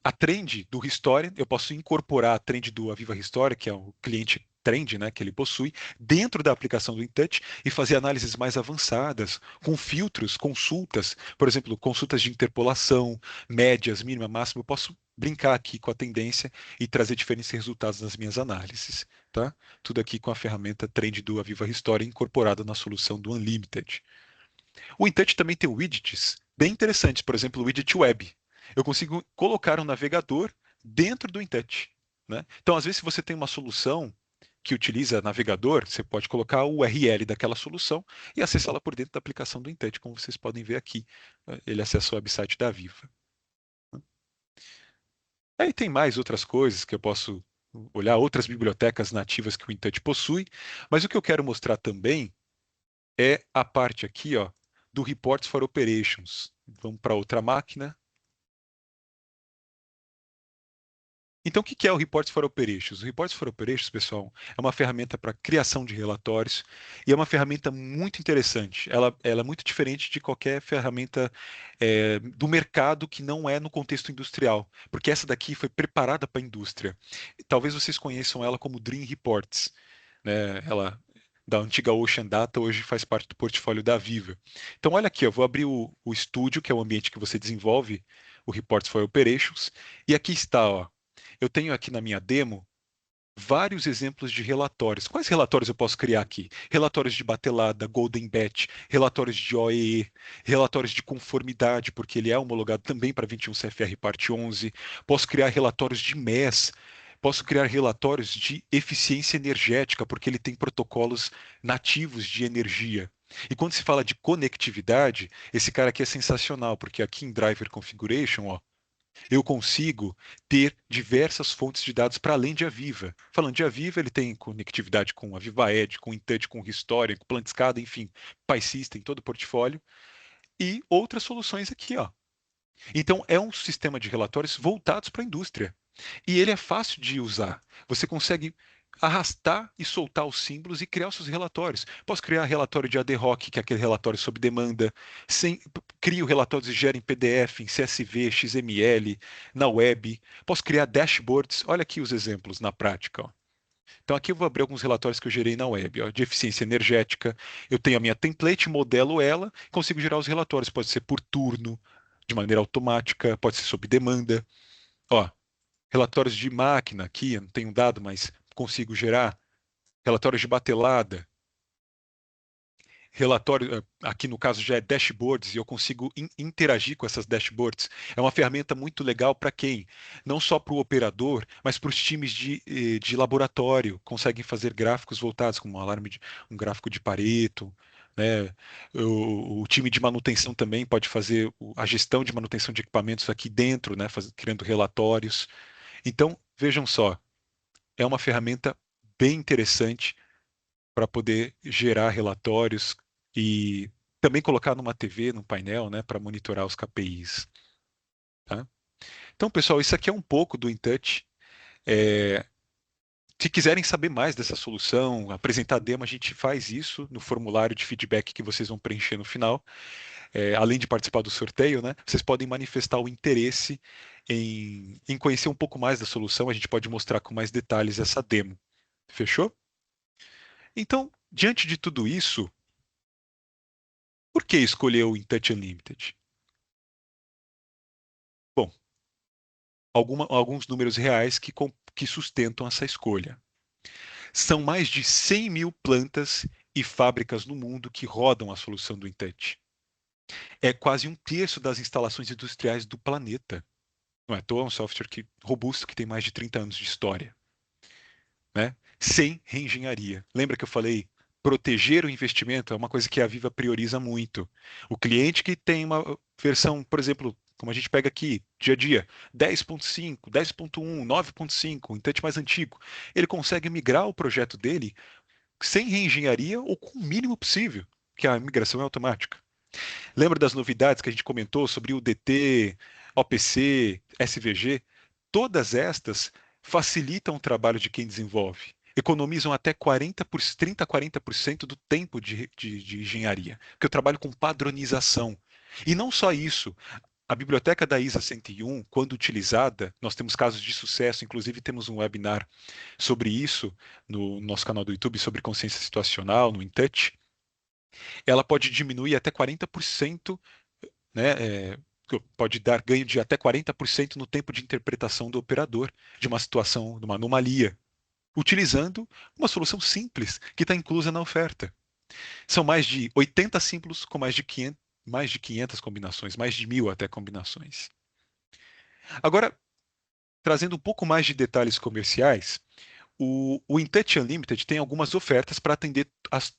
a trend do Restore. Eu posso incorporar a trend do Aviva Restore, que é o cliente trend, né, que ele possui, dentro da aplicação do InTouch e fazer análises mais avançadas, com filtros, consultas, por exemplo, consultas de interpolação, médias, mínima, máxima. Eu posso brincar aqui com a tendência e trazer diferentes resultados nas minhas análises, tá? Tudo aqui com a ferramenta trend do Aviva Restore incorporada na solução do Unlimited. O InTouch também tem widgets bem interessantes, por exemplo, o widget web. Eu consigo colocar um navegador dentro do InTouch, né? Então, às vezes, se você tem uma solução que utiliza navegador, você pode colocar o URL daquela solução e acessá-la por dentro da aplicação do InTouch, como vocês podem ver aqui. Ele acessa o website da Viva. Aí tem mais outras coisas que eu posso olhar, outras bibliotecas nativas que o InTouch possui, mas o que eu quero mostrar também é a parte aqui, ó, do Reports for Operations. Vamos para outra máquina. Então, o que é o Reports for Operations? O Reports for Operations, pessoal, é uma ferramenta para criação de relatórios e é uma ferramenta muito interessante. Ela é muito diferente de qualquer ferramenta do mercado que não é no contexto industrial, porque essa daqui foi preparada para a indústria. Talvez vocês conheçam ela como Dream Reports, né? Ela da antiga Ocean Data, hoje faz parte do portfólio da Viva. Então, olha aqui, eu vou abrir o estúdio, que é o ambiente que você desenvolve o Reports for Operations, e aqui está, ó. Eu tenho aqui na minha demo vários exemplos de relatórios. Quais relatórios eu posso criar aqui? Relatórios de batelada, Golden Batch, relatórios de OEE, relatórios de conformidade, porque ele é homologado também para 21 CFR parte 11. Posso criar relatórios de MES. Posso criar relatórios de eficiência energética, porque ele tem protocolos nativos de energia. E quando se fala de conectividade, esse cara aqui é sensacional, porque aqui em Driver Configuration, ó, eu consigo ter diversas fontes de dados para além de Aviva. Falando de Aviva, ele tem conectividade com Aviva Edge, com InTouch, com Restore, com PlantSCADA, enfim, PySystem, todo o portfólio, e outras soluções aqui, ó. Então, é um sistema de relatórios voltados para a indústria. E ele é fácil de usar. Você consegue arrastar e soltar os símbolos e criar os seus relatórios. Posso criar relatório de ad hoc, que é aquele relatório sob demanda. Crio relatórios e gero em PDF, em CSV, XML, na web. Posso criar dashboards. Olha aqui os exemplos na prática, ó. Então aqui eu vou abrir alguns relatórios que eu gerei na web, ó, de eficiência energética. Eu tenho a minha template, modelo ela, consigo gerar os relatórios. Pode ser por turno, de maneira automática, pode ser sob demanda. Ó, relatórios de máquina aqui, eu não tenho dado, mas consigo gerar. Relatórios de batelada, relatório, aqui no caso já é dashboards, e eu consigo interagir com essas dashboards. É uma ferramenta muito legal para quem? Não só para o operador, mas para os times de laboratório. Conseguem fazer gráficos voltados, como um alarme um gráfico de Pareto. Né? O time de manutenção também pode fazer a gestão de manutenção de equipamentos aqui dentro, né? Criando relatórios. Então, vejam só, é uma ferramenta bem interessante para poder gerar relatórios e também colocar numa TV, num painel, né, para monitorar os KPIs. Tá? Então, pessoal, isso aqui é um pouco do InTouch. É, se quiserem saber mais dessa solução, apresentar demo, a gente faz isso no formulário de feedback que vocês vão preencher no final. Além de participar do sorteio, né, vocês podem manifestar o interesse em conhecer um pouco mais da solução. A gente pode mostrar com mais detalhes essa demo. Fechou? Então, diante de tudo isso, por que escolher o InTouch Unlimited? Bom, alguns números reais que sustentam essa escolha. São mais de 100 mil plantas e fábricas no mundo que rodam a solução do InTouch. É quase um terço das instalações industriais do planeta. Não é à toa, é um software robusto que tem mais de 30 anos de história, né? Sem reengenharia. Lembra que eu falei? Proteger o investimento é uma coisa que a Viva prioriza muito. O cliente que tem uma versão, por exemplo, como a gente pega aqui, dia a dia, 10.5, 10.1, 9.5, um touch mais antigo, ele consegue migrar o projeto dele sem reengenharia ou com o mínimo possível. que a migração é automática. Lembra das novidades que a gente comentou sobre o DT, OPC, SVG? Todas estas facilitam o trabalho de quem desenvolve. Economizam até 30 a 40% do tempo de engenharia, porque eu trabalho com padronização. E não só isso, a biblioteca da ISA 101, quando utilizada, nós temos casos de sucesso, inclusive temos um webinar sobre isso no nosso canal do YouTube, sobre consciência situacional, no InTouch. Ela pode diminuir até 40%, né, pode dar ganho de até 40% no tempo de interpretação do operador de uma situação, de uma anomalia, utilizando uma solução simples que está inclusa na oferta. São mais de 80 símbolos com mais de 500 combinações, mais de 1.000 até combinações. Agora, trazendo um pouco mais de detalhes comerciais, o InTouch Unlimited tem algumas ofertas para atender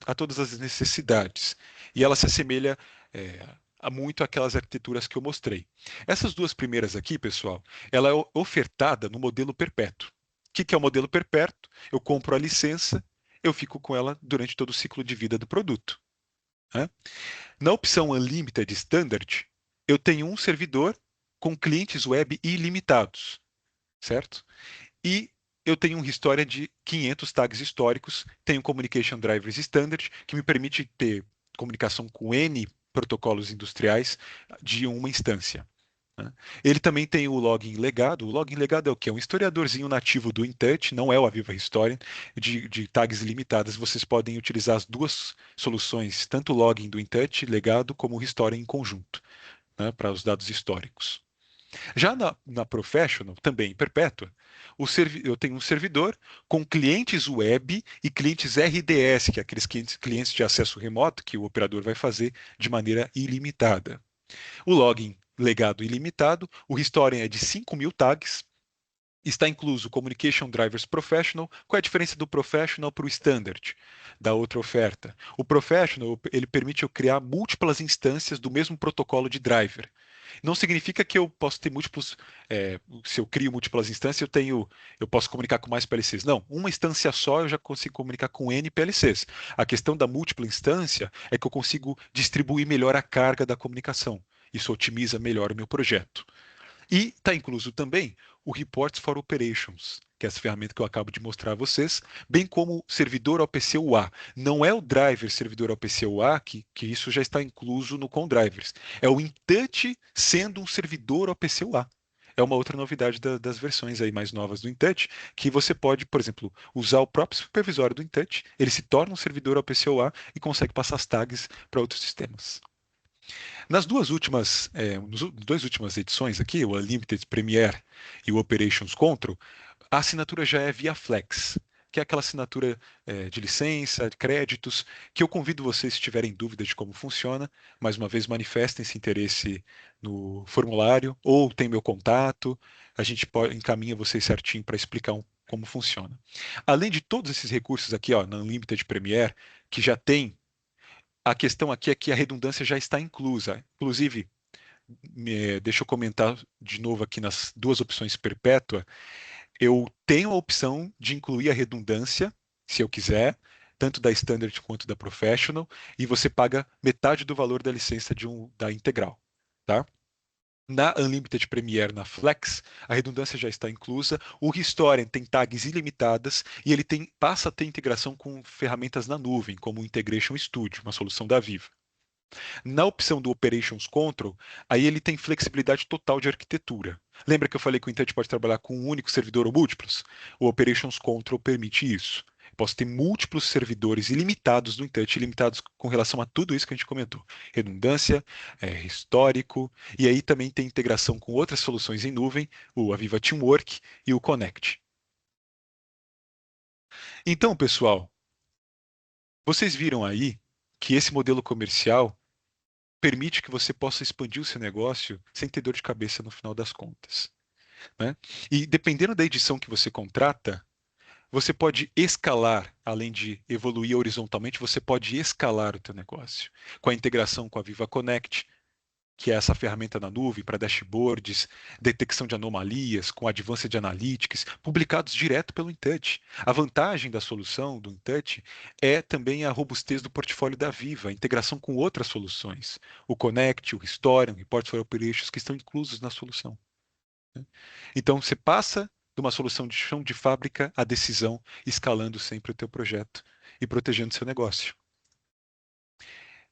a todas as necessidades. E ela se assemelha a muito aquelas arquiteturas que eu mostrei. Essas duas primeiras aqui, pessoal, ela é ofertada no modelo perpétuo. O que é o modelo perpétuo? Eu compro a licença, eu fico com ela durante todo o ciclo de vida do produto, né? Na opção Unlimited Standard, eu tenho um servidor com clientes web ilimitados, certo? E eu tenho uma história de 500 tags históricos, tenho Communication Drivers Standard, que me permite ter comunicação com N protocolos industriais de uma instância, né? Ele também tem o login legado. O login legado é o quê? É um historiadorzinho nativo do InTouch, não é o Aviva History, de tags limitadas. Vocês podem utilizar as duas soluções, tanto o login do InTouch legado como o History em conjunto, né, para os dados históricos. Já na Professional, também perpétua, eu tenho um servidor com clientes web e clientes RDS, que é aqueles clientes de acesso remoto que o operador vai fazer de maneira ilimitada. O login legado ilimitado, o Historian é de 5.000 tags, está incluso o Communication Drivers Professional. Qual é a diferença do Professional para o Standard da outra oferta? O Professional, ele permite eu criar múltiplas instâncias do mesmo protocolo de driver. Não significa que eu posso ter múltiplos, se eu crio múltiplas instâncias, eu posso comunicar com mais PLCs. Não, uma instância só eu já consigo comunicar com N PLCs. A questão da múltipla instância é que eu consigo distribuir melhor a carga da comunicação. Isso otimiza melhor o meu projeto. E está incluso também o Reports for Operations, que é essa ferramenta que eu acabo de mostrar a vocês, bem como o servidor OPC UA. Não é o driver servidor OPC UA, que isso já está incluso no com drivers. É o InTouch sendo um servidor OPC UA. É uma outra novidade das versões aí mais novas do InTouch, que você pode, por exemplo, usar o próprio supervisório do InTouch, ele se torna um servidor OPC UA e consegue passar as tags para outros sistemas. Nas nos dois últimas edições aqui, o Unlimited Premiere e o Operations Control, a assinatura já é via Flex, que é aquela assinatura de licença, de créditos, que eu convido vocês, se tiverem dúvidas de como funciona, mais uma vez manifestem esse interesse no formulário, ou tem meu contato, a gente encaminha vocês certinho para explicar como funciona. Além de todos esses recursos aqui, ó, na Unlimited Premiere, que já tem, a questão aqui é que a redundância já está inclusa. Inclusive, deixa eu comentar de novo aqui nas duas opções perpétua. Eu tenho a opção de incluir a redundância, se eu quiser, tanto da Standard quanto da Professional, e você paga metade do valor da licença da integral, tá? Na Unlimited Premiere, na Flex, a redundância já está inclusa. O Historian tem tags ilimitadas e ele passa a ter integração com ferramentas na nuvem, como o Integration Studio, uma solução da Viva. Na opção do Operations Control, aí ele tem flexibilidade total de arquitetura. Lembra que eu falei que o Intent pode trabalhar com um único servidor ou múltiplos? O Operations Control permite isso. Eu posso ter múltiplos servidores ilimitados do Intouch, ilimitados com relação a tudo isso que a gente comentou. Redundância, histórico, e aí também tem integração com outras soluções em nuvem, o Aviva Teamwork e o Connect. Então, pessoal, vocês viram aí que esse modelo comercial permite que você possa expandir o seu negócio sem ter dor de cabeça no final das contas, né? E dependendo da edição que você contrata, você pode escalar, além de evoluir horizontalmente, você pode escalar o teu negócio com a integração com a Viva Connect. que é essa ferramenta na nuvem para dashboards, detecção de anomalias, com Advanced Analytics, publicados direto pelo InTouch. A vantagem da solução do InTouch é também a robustez do portfólio da Viva, a integração com outras soluções, o Connect, o Historian, o Reports for Operations, que estão inclusos na solução. Então, você passa de uma solução de chão de fábrica à decisão, escalando sempre o teu projeto e protegendo o seu negócio.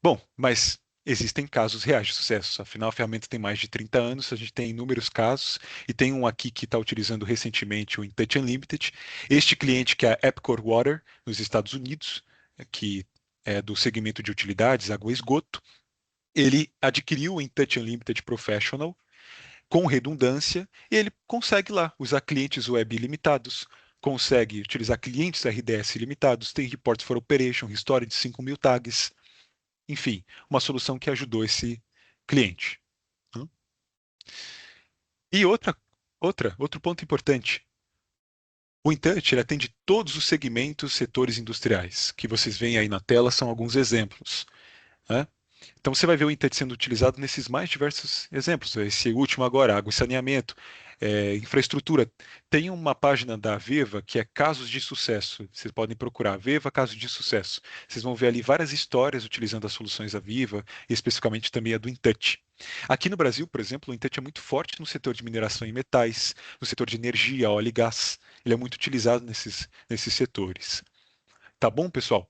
Bom, mas existem casos reais de sucesso. Afinal, a ferramenta tem mais de 30 anos, a gente tem inúmeros casos, e tem um aqui que está utilizando recentemente o InTouch Unlimited. Este cliente, que é a Epcor Water, nos Estados Unidos, que é do segmento de utilidades, água e esgoto, ele adquiriu o InTouch Unlimited Professional com redundância, e ele consegue lá usar clientes web ilimitados, consegue utilizar clientes RDS ilimitados, tem reports for operation, history de 5.000 tags, enfim, uma solução que ajudou esse cliente. Né? E outro ponto importante. O InTouch ele atende todos os segmentos, setores industriais, que vocês veem aí na tela são alguns exemplos. Né? Então você vai ver o InTouch sendo utilizado nesses mais diversos exemplos. Esse último agora, água e saneamento, infraestrutura. Tem uma página da Veva que é casos de sucesso. Vocês podem procurar Veva casos de sucesso. Vocês vão ver ali várias histórias utilizando as soluções da Viva, e especificamente também a do InTouch. Aqui no Brasil, por exemplo, o InTouch é muito forte no setor de mineração e metais, no setor de energia, óleo e gás. Ele é muito utilizado nesses setores. Tá bom, pessoal?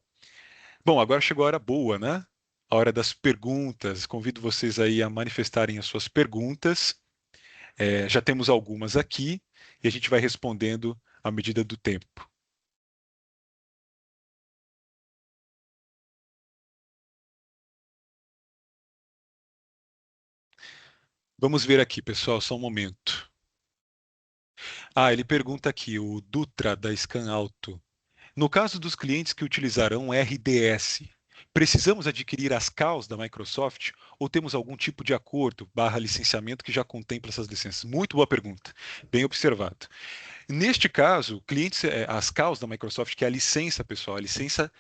Bom, agora chegou a hora boa, né? A hora das perguntas. Convido vocês aí a manifestarem as suas perguntas. Já temos algumas aqui e a gente vai respondendo à medida do tempo. Vamos ver aqui, pessoal, só um momento. Ele pergunta aqui, o Dutra da Scan Auto. No caso dos clientes que utilizarão RDS, precisamos adquirir as CAUs da Microsoft ou temos algum tipo de acordo barra licenciamento que já contempla essas licenças? Muito boa pergunta, bem observado. Neste caso, clientes, as CAUs da Microsoft, que é a licença, pessoal, a licença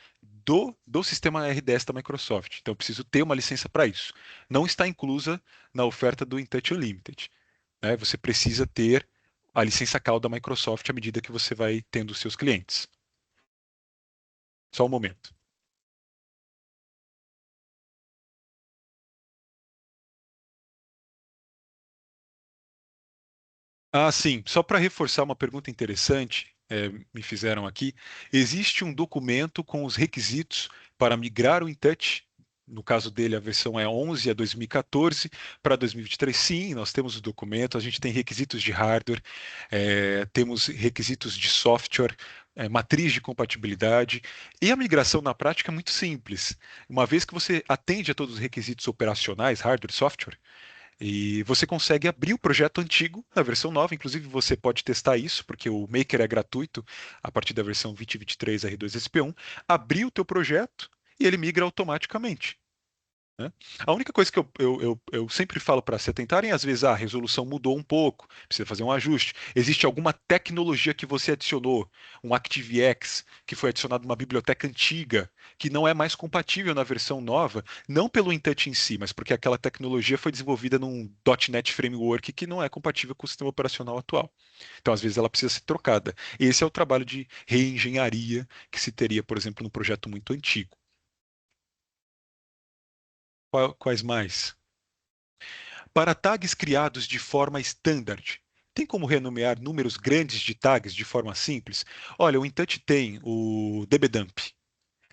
do sistema RDS da Microsoft. Então, eu preciso ter uma licença para isso. Não está inclusa na oferta do InTouch Unlimited. Né? Você precisa ter a licença CAU da Microsoft à medida que você vai tendo os seus clientes. Só um momento. Sim, só para reforçar uma pergunta interessante, me fizeram aqui. Existe um documento com os requisitos para migrar o InTouch? No caso dele, a versão é 11 a 2014 para 2023. Sim, nós temos o documento, a gente tem requisitos de hardware, temos requisitos de software, matriz de compatibilidade, e a migração na prática é muito simples. Uma vez que você atende a todos os requisitos operacionais, hardware e software, e você consegue abrir o projeto antigo na versão nova. Inclusive, você pode testar isso, porque o Maker é gratuito a partir da versão 2023 R2SP1. Abrir o teu projeto e ele migra automaticamente. Né? A única coisa que eu sempre falo para se atentarem, às vezes a resolução mudou um pouco, precisa fazer um ajuste. Existe alguma tecnologia que você adicionou, um ActiveX, que foi adicionado uma biblioteca antiga, que não é mais compatível na versão nova, não pelo InTouch em si, mas porque aquela tecnologia foi desenvolvida num .NET Framework que não é compatível com o sistema operacional atual. Então, às vezes, ela precisa ser trocada. Esse é o trabalho de reengenharia que se teria, por exemplo, num projeto muito antigo. Quais mais? Para tags criados de forma standard, tem como renomear números grandes de tags de forma simples? Olha, o InTouch tem o dbdump.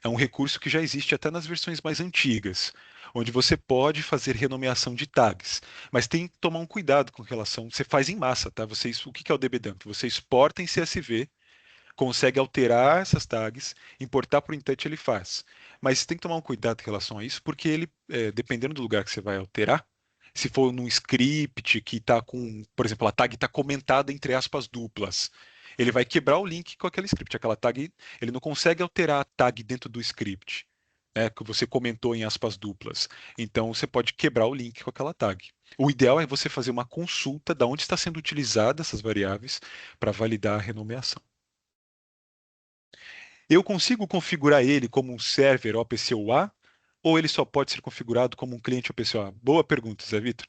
É um recurso que já existe até nas versões mais antigas, onde você pode fazer renomeação de tags, mas tem que tomar um cuidado com relação. Você faz em massa, tá? O que é o dbdump? Você exporta em CSV, consegue alterar essas tags, importar para o InTouch ele faz. Mas tem que tomar um cuidado em relação a isso, porque ele, dependendo do lugar que você vai alterar, se for num script que está com, por exemplo, a tag está comentada entre aspas duplas, ele vai quebrar o link com aquele script. Aquela tag, ele não consegue alterar a tag dentro do script, que você comentou em aspas duplas. Então você pode quebrar o link com aquela tag. O ideal é você fazer uma consulta de onde está sendo utilizada essas variáveis para validar a renomeação. Eu consigo configurar ele como um server OPC UA? ou ele só pode ser configurado como um cliente OPC-UA? Boa pergunta, Zé Vitor.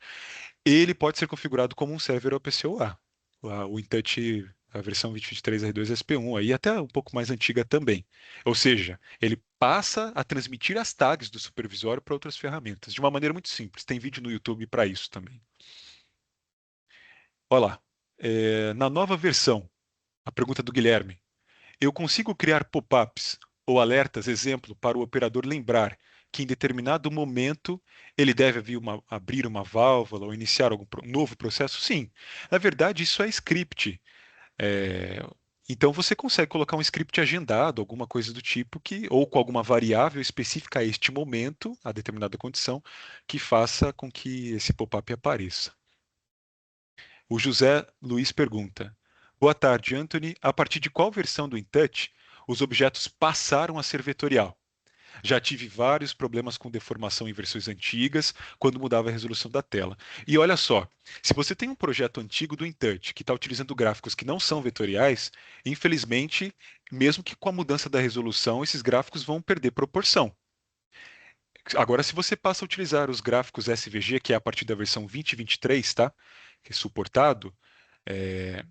Ele pode ser configurado como um server OPC-UA. O InTouch, a versão 2023 R2 SP1, aí até um pouco mais antiga também. Ou seja, ele passa a transmitir as tags do supervisório para outras ferramentas, de uma maneira muito simples. Tem vídeo no YouTube para isso também. Olha lá. Na nova versão, a pergunta do Guilherme. Eu consigo criar pop-ups ou alertas, exemplo, para o operador lembrar que em determinado momento ele deve abrir uma válvula ou iniciar algum novo processo? Sim. Na verdade, isso é script. É, Então você consegue colocar um script agendado, alguma coisa do tipo que, ou com alguma variável específica a este momento, a determinada condição, que faça com que esse pop-up apareça. O José Luiz pergunta: Boa tarde, Anthony. A partir de qual versão do InTouch os objetos passaram a ser vetorial? Já tive vários problemas com deformação em versões antigas, quando mudava a resolução da tela. E olha só, se você tem um projeto antigo do InTouch que está utilizando gráficos que não são vetoriais, infelizmente, mesmo que com a mudança da resolução, esses gráficos vão perder proporção. Agora, se você passa a utilizar os gráficos SVG, que é a partir da versão 2023, tá? Que é suportado,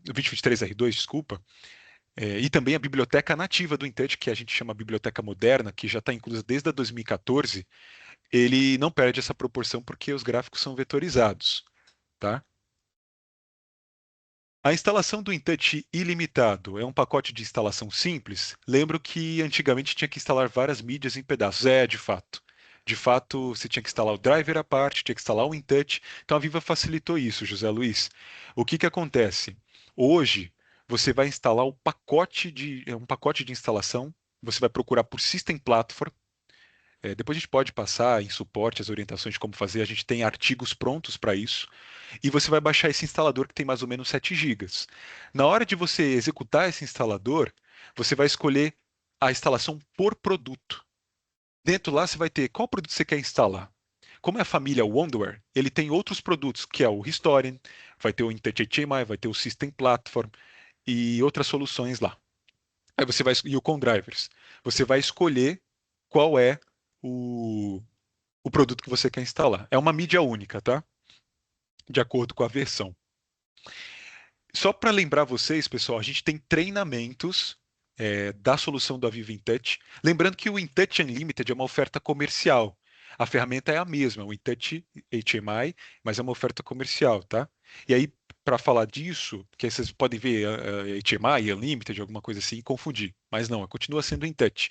2023 R2, desculpa, e também a biblioteca nativa do InTouch, que a gente chama biblioteca moderna, que já está inclusa desde a 2014, ele não perde essa proporção porque os gráficos são vetorizados, tá? A instalação do InTouch ilimitado é um pacote de instalação simples. Lembro que antigamente tinha que instalar várias mídias em pedaços. De fato. De fato, você tinha que instalar o driver à parte, tinha que instalar o InTouch. Então a Viva facilitou isso, José Luiz. O que que acontece? Hoje, você vai instalar um pacote de instalação. Você vai procurar por System Platform. Depois a gente pode passar em suporte as orientações de como fazer. A gente tem artigos prontos para isso. E você vai baixar esse instalador que tem mais ou menos 7 gigas. Na hora de você executar esse instalador, você vai escolher a instalação por produto. Dentro lá você vai ter qual produto você quer instalar. Como é a família Wonderware, ele tem outros produtos, que é o Historian, vai ter o InTouch HMI, vai ter o System Platform e outras soluções lá. Aí você vai e o Condrivers. Você vai escolher qual é o, o produto que você quer instalar. É uma mídia única, tá? De acordo com a versão. Só para lembrar vocês, pessoal, a gente tem treinamentos da solução do Aviva InTouch. Lembrando que o InTouch Unlimited é uma oferta comercial. A ferramenta é a mesma, o InTouch HMI, mas é uma oferta comercial, tá? E aí, para falar disso, que aí vocês podem ver HMI, Unlimited, alguma coisa assim, e confundir. Mas não, continua sendo InTouch.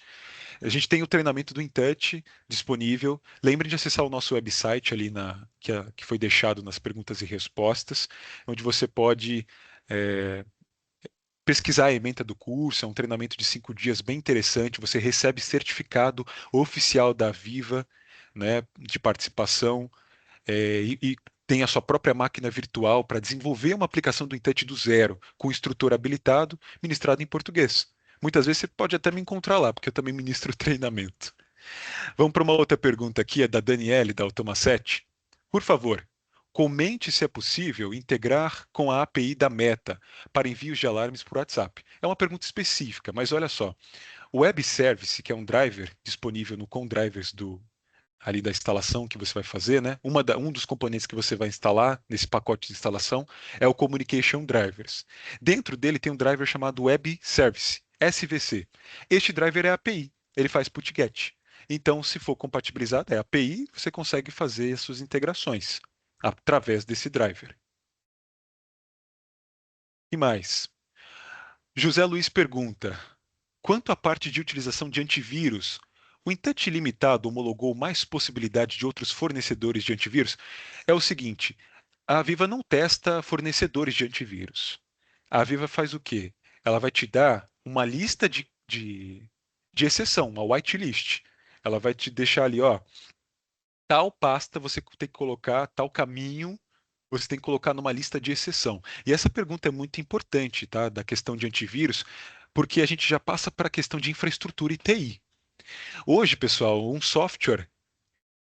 A gente tem o treinamento do InTouch disponível. Lembrem de acessar o nosso website ali que foi deixado nas perguntas e respostas, onde você pode é, pesquisar a ementa do curso. É um treinamento de 5 dias bem interessante. Você recebe certificado oficial da Viva, né, de participação, e tem a sua própria máquina virtual para desenvolver uma aplicação do InTouch do zero, com instrutor habilitado, ministrado em português. Muitas vezes você pode até me encontrar lá, porque eu também ministro treinamento. Vamos para uma outra pergunta aqui, é da Daniele, da Automa7. Por favor, comente se é possível integrar com a API da Meta para envios de alarmes por WhatsApp. É uma pergunta específica, mas olha só. O Web Service, que é um driver disponível no Condrivers ali da instalação que você vai fazer, né? Um dos componentes que você vai instalar nesse pacote de instalação é o Communication Drivers. Dentro dele tem um driver chamado Web Service, SVC. Este driver é API, ele faz put-get. Então, se for compatibilizado, é API, você consegue fazer as suas integrações através desse driver. E mais? José Luiz pergunta: quanto à parte de utilização de antivírus, o Intouch Limitado homologou mais possibilidade de outros fornecedores de antivírus? É o seguinte, a Viva não testa fornecedores de antivírus. A Viva faz o quê? Ela vai te dar uma lista de exceção, uma whitelist. Ela vai te deixar ali, ó, tal pasta você tem que colocar, tal caminho você tem que colocar numa lista de exceção. E essa pergunta é muito importante, tá? Da questão de antivírus, porque a gente já passa para a questão de infraestrutura e TI. Hoje, pessoal, um software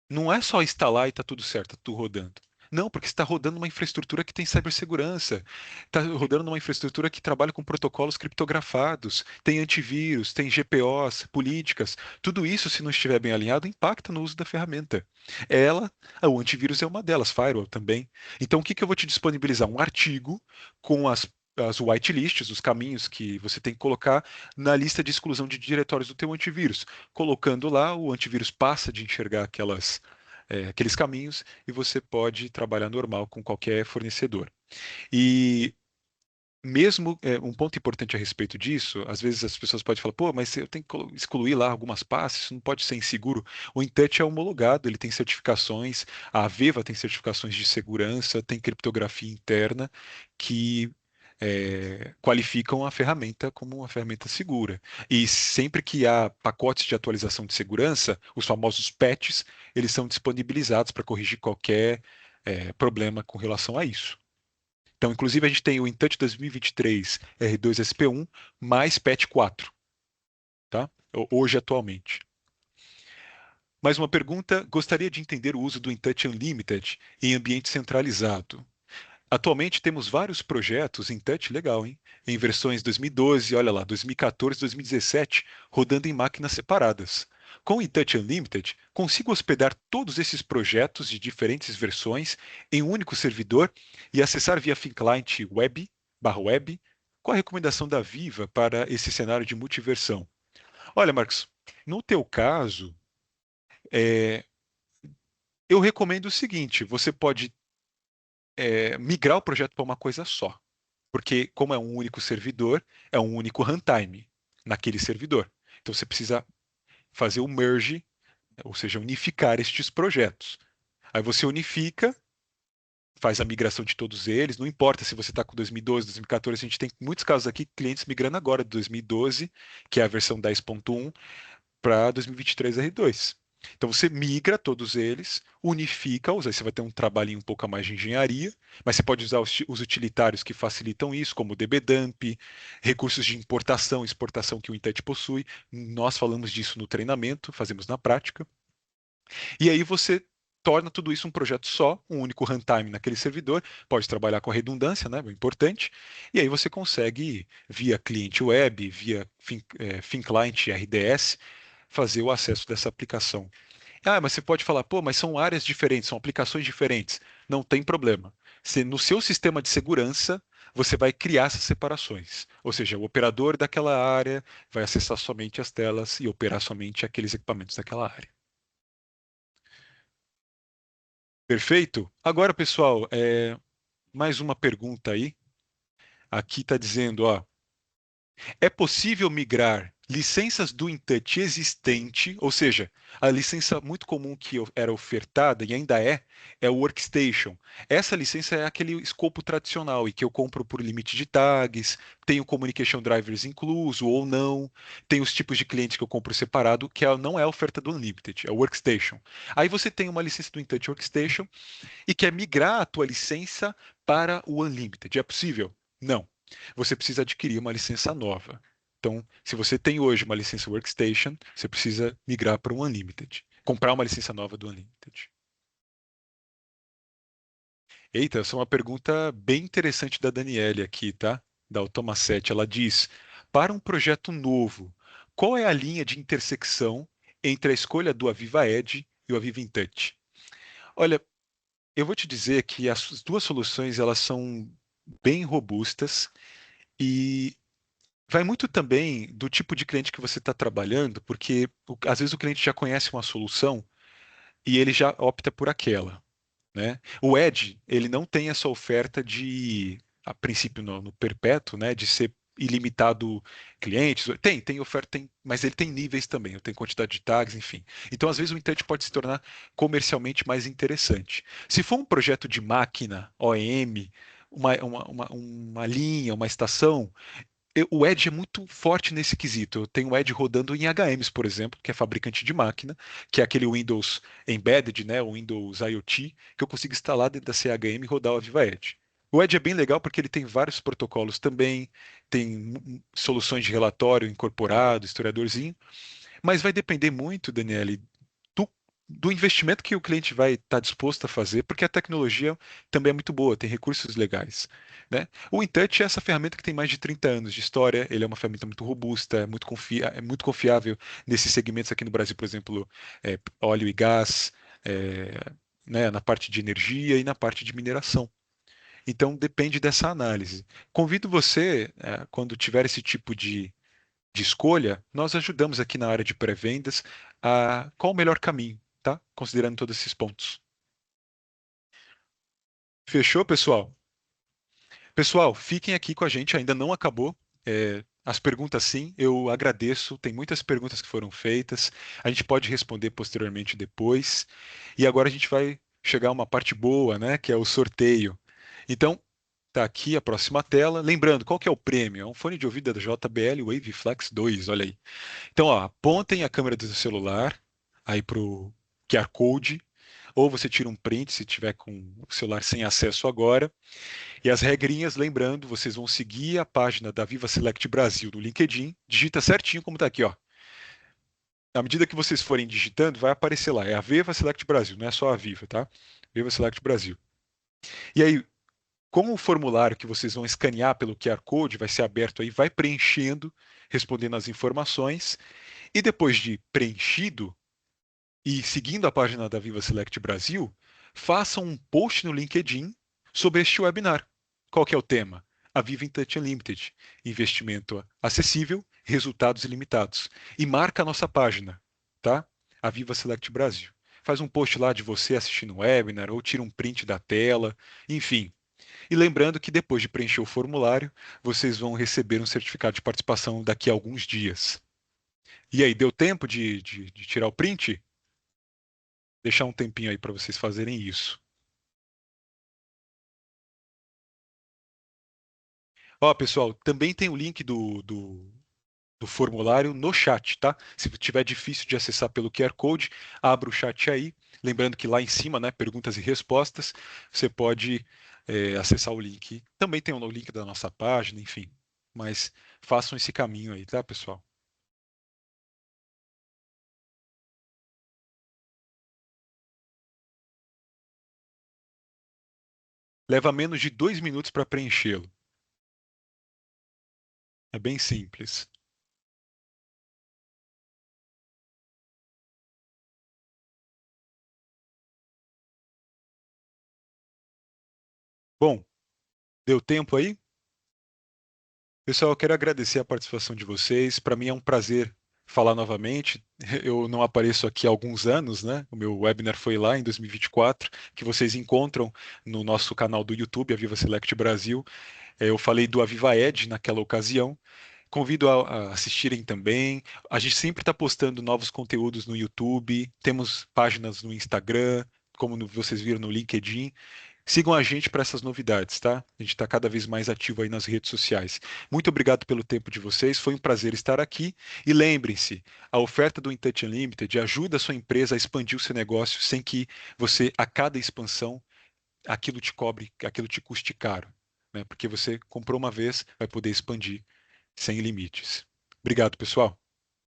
não é só instalar e tá tudo certo, tá tudo rodando. Não, porque você está rodando uma infraestrutura que tem cibersegurança, está rodando numa infraestrutura que trabalha com protocolos criptografados, tem antivírus, tem GPOs, políticas. Tudo isso, se não estiver bem alinhado, impacta no uso da ferramenta. Ela, o antivírus é uma delas, firewall também. Então, o que que eu vou te disponibilizar? Um artigo com as whitelists, os caminhos que você tem que colocar na lista de exclusão de diretórios do teu antivírus. Colocando lá, o antivírus passa de enxergar aqueles caminhos e você pode trabalhar normal com qualquer fornecedor. E mesmo um ponto importante a respeito disso, às vezes as pessoas podem falar, pô, mas eu tenho que excluir lá algumas passes, isso não pode ser inseguro. O Intouch é homologado, ele tem certificações, a Aveva tem certificações de segurança, tem criptografia interna que qualificam a ferramenta como uma ferramenta segura. E sempre que há pacotes de atualização de segurança, os famosos patches, eles são disponibilizados para corrigir qualquer problema com relação a isso. Então, inclusive, a gente tem o InTouch 2023 R2SP1 mais patch 4, tá? Hoje, atualmente. Mais uma pergunta. Gostaria de entender o uso do InTouch Unlimited em ambiente centralizado. Atualmente temos vários projetos em touch legal, hein? Em versões 2012, olha lá, 2014, 2017, rodando em máquinas separadas. Com o InTouch Unlimited, consigo hospedar todos esses projetos de diferentes versões em um único servidor e acessar via thin client web. Qual a recomendação da Viva para esse cenário de multiversão? Olha, Marcos, no teu caso, é, eu recomendo o seguinte: você pode migrar o projeto para uma coisa só. Porque, como é um único servidor, é um único runtime naquele servidor. Então, você precisa fazer o merge, ou seja, unificar estes projetos. Aí você unifica, faz a migração de todos eles, não importa se você está com 2012, 2014, a gente tem muitos casos aqui, clientes migrando agora de 2012, que é a versão 10.1, para 2023 R2. Então você migra todos eles, unifica-os, aí você vai ter um trabalhinho um pouco a mais de engenharia, mas você pode usar os utilitários que facilitam isso, como o dbDump, recursos de importação e exportação que o Intouch possui. Nós falamos disso no treinamento, fazemos na prática. E aí você torna tudo isso um projeto só, um único runtime naquele servidor, pode trabalhar com a redundância, né, é importante, e aí você consegue, via cliente web, via thin client RDS, fazer o acesso dessa aplicação. Ah, mas você pode falar, pô, mas são áreas diferentes, são aplicações diferentes. Não tem problema. No seu sistema de segurança, você vai criar essas separações. Ou seja, o operador daquela área vai acessar somente as telas e operar somente aqueles equipamentos daquela área. Perfeito? Agora, pessoal, mais uma pergunta aí. Aqui está dizendo, ó, é possível migrar licenças do InTouch existente, ou seja, a licença muito comum que era ofertada e ainda é o Workstation. Essa licença é aquele escopo tradicional e que eu compro por limite de tags, tem o Communication Drivers incluso ou não, tem os tipos de clientes que eu compro separado, que não é a oferta do Unlimited, é o Workstation. Aí você tem uma licença do InTouch Workstation e quer migrar a tua licença para o Unlimited. É possível? Não. Você precisa adquirir uma licença nova. Então, se você tem hoje uma licença Workstation, você precisa migrar para um Unlimited. Comprar uma licença nova do Unlimited. Eita, essa é uma pergunta bem interessante da Daniele aqui, tá? Da Automa7. Ela diz: para um projeto novo, qual é a linha de intersecção entre a escolha do Aviva Edge e o Aviva InTouch? Olha, eu vou te dizer que as duas soluções elas são bem robustas e vai muito também do tipo de cliente que você está trabalhando, porque às vezes o cliente já conhece uma solução e ele já opta por aquela, né? O Edge, ele não tem essa oferta de, a princípio no perpétuo, né, de ser ilimitado clientes. Tem oferta, mas ele tem níveis também, tem quantidade de tags, enfim. Então, às vezes, o Intouch pode se tornar comercialmente mais interessante. Se for um projeto de máquina, OEM, uma linha, uma estação, o Edge é muito forte nesse quesito. Eu tenho o Edge rodando em HMs, por exemplo, que é fabricante de máquina, que é aquele Windows Embedded, né, o Windows IoT, que eu consigo instalar dentro da CHM e rodar o Aviva Edge. O Edge é bem legal porque ele tem vários protocolos também, tem soluções de relatório incorporado, historiadorzinho, mas vai depender muito, Daniele, do do investimento que o cliente vai estar disposto a fazer, porque a tecnologia também é muito boa, tem recursos legais, né? O InTouch é essa ferramenta que tem mais de 30 anos de história, ele é uma ferramenta muito robusta, é muito confiável nesses segmentos aqui no Brasil, por exemplo, óleo e gás, é, né, na parte de energia e na parte de mineração. Então, depende dessa análise. Convido você, quando tiver esse tipo de escolha, nós ajudamos aqui na área de pré-vendas a qual o melhor caminho, tá? Considerando todos esses pontos. Fechou, pessoal? Pessoal, fiquem aqui com a gente, ainda não acabou. As perguntas, sim, eu agradeço. Tem muitas perguntas que foram feitas. A gente pode responder posteriormente depois. E agora a gente vai chegar a uma parte boa, né? Que é o sorteio. Então, tá aqui a próxima tela. Lembrando, qual que é o prêmio? É um fone de ouvido da JBL Wave Flex 2, olha aí. Então, ó, apontem a câmera do seu celular aí para o QR Code, ou você tira um print se tiver com o celular sem acesso agora. E as regrinhas, lembrando, vocês vão seguir a página da Viva Select Brasil no LinkedIn, digita certinho como está aqui, ó. À medida que vocês forem digitando, vai aparecer lá. É a Viva Select Brasil, não é só a Viva, tá? Viva Select Brasil. E aí, com o formulário que vocês vão escanear pelo QR Code, vai ser aberto aí, vai preenchendo, respondendo as informações. E depois de preenchido, e seguindo a página da Viva Select Brasil, façam um post no LinkedIn sobre este webinar. Qual que é o tema? A Viva InTouch Unlimited. Investimento acessível, resultados ilimitados. E marca a nossa página, tá? A Viva Select Brasil. Faz um post lá de você assistindo o webinar ou tira um print da tela, enfim. E lembrando que depois de preencher o formulário, vocês vão receber um certificado de participação daqui a alguns dias. E aí, deu tempo de tirar o print? Deixar um tempinho aí para vocês fazerem isso. Ó, pessoal, também tem o link do formulário no chat, tá? Se tiver difícil de acessar pelo QR Code, abra o chat aí. Lembrando que lá em cima, né, perguntas e respostas, você pode acessar o link. Também tem o link da nossa página, enfim. Mas façam esse caminho aí, tá, pessoal? Leva menos de 2 minutos para preenchê-lo. É bem simples. Bom, deu tempo aí? Pessoal, eu quero agradecer a participação de vocês. Para mim é um prazer falar novamente. Eu não apareço aqui há alguns anos, né? O meu webinar foi lá em 2024, que vocês encontram no nosso canal do YouTube, Aviva Select Brasil. Eu falei do Aviva Ed naquela ocasião. Convido a assistirem também. A gente sempre está postando novos conteúdos no YouTube. Temos páginas no Instagram, como vocês viram no LinkedIn. Sigam a gente para essas novidades, tá? A gente está cada vez mais ativo aí nas redes sociais. Muito obrigado pelo tempo de vocês, foi um prazer estar aqui. E lembrem-se, a oferta do InTouch Unlimited ajuda a sua empresa a expandir o seu negócio sem que você, a cada expansão, aquilo te cobre, aquilo te custe caro, né? Porque você comprou uma vez, vai poder expandir sem limites. Obrigado, pessoal.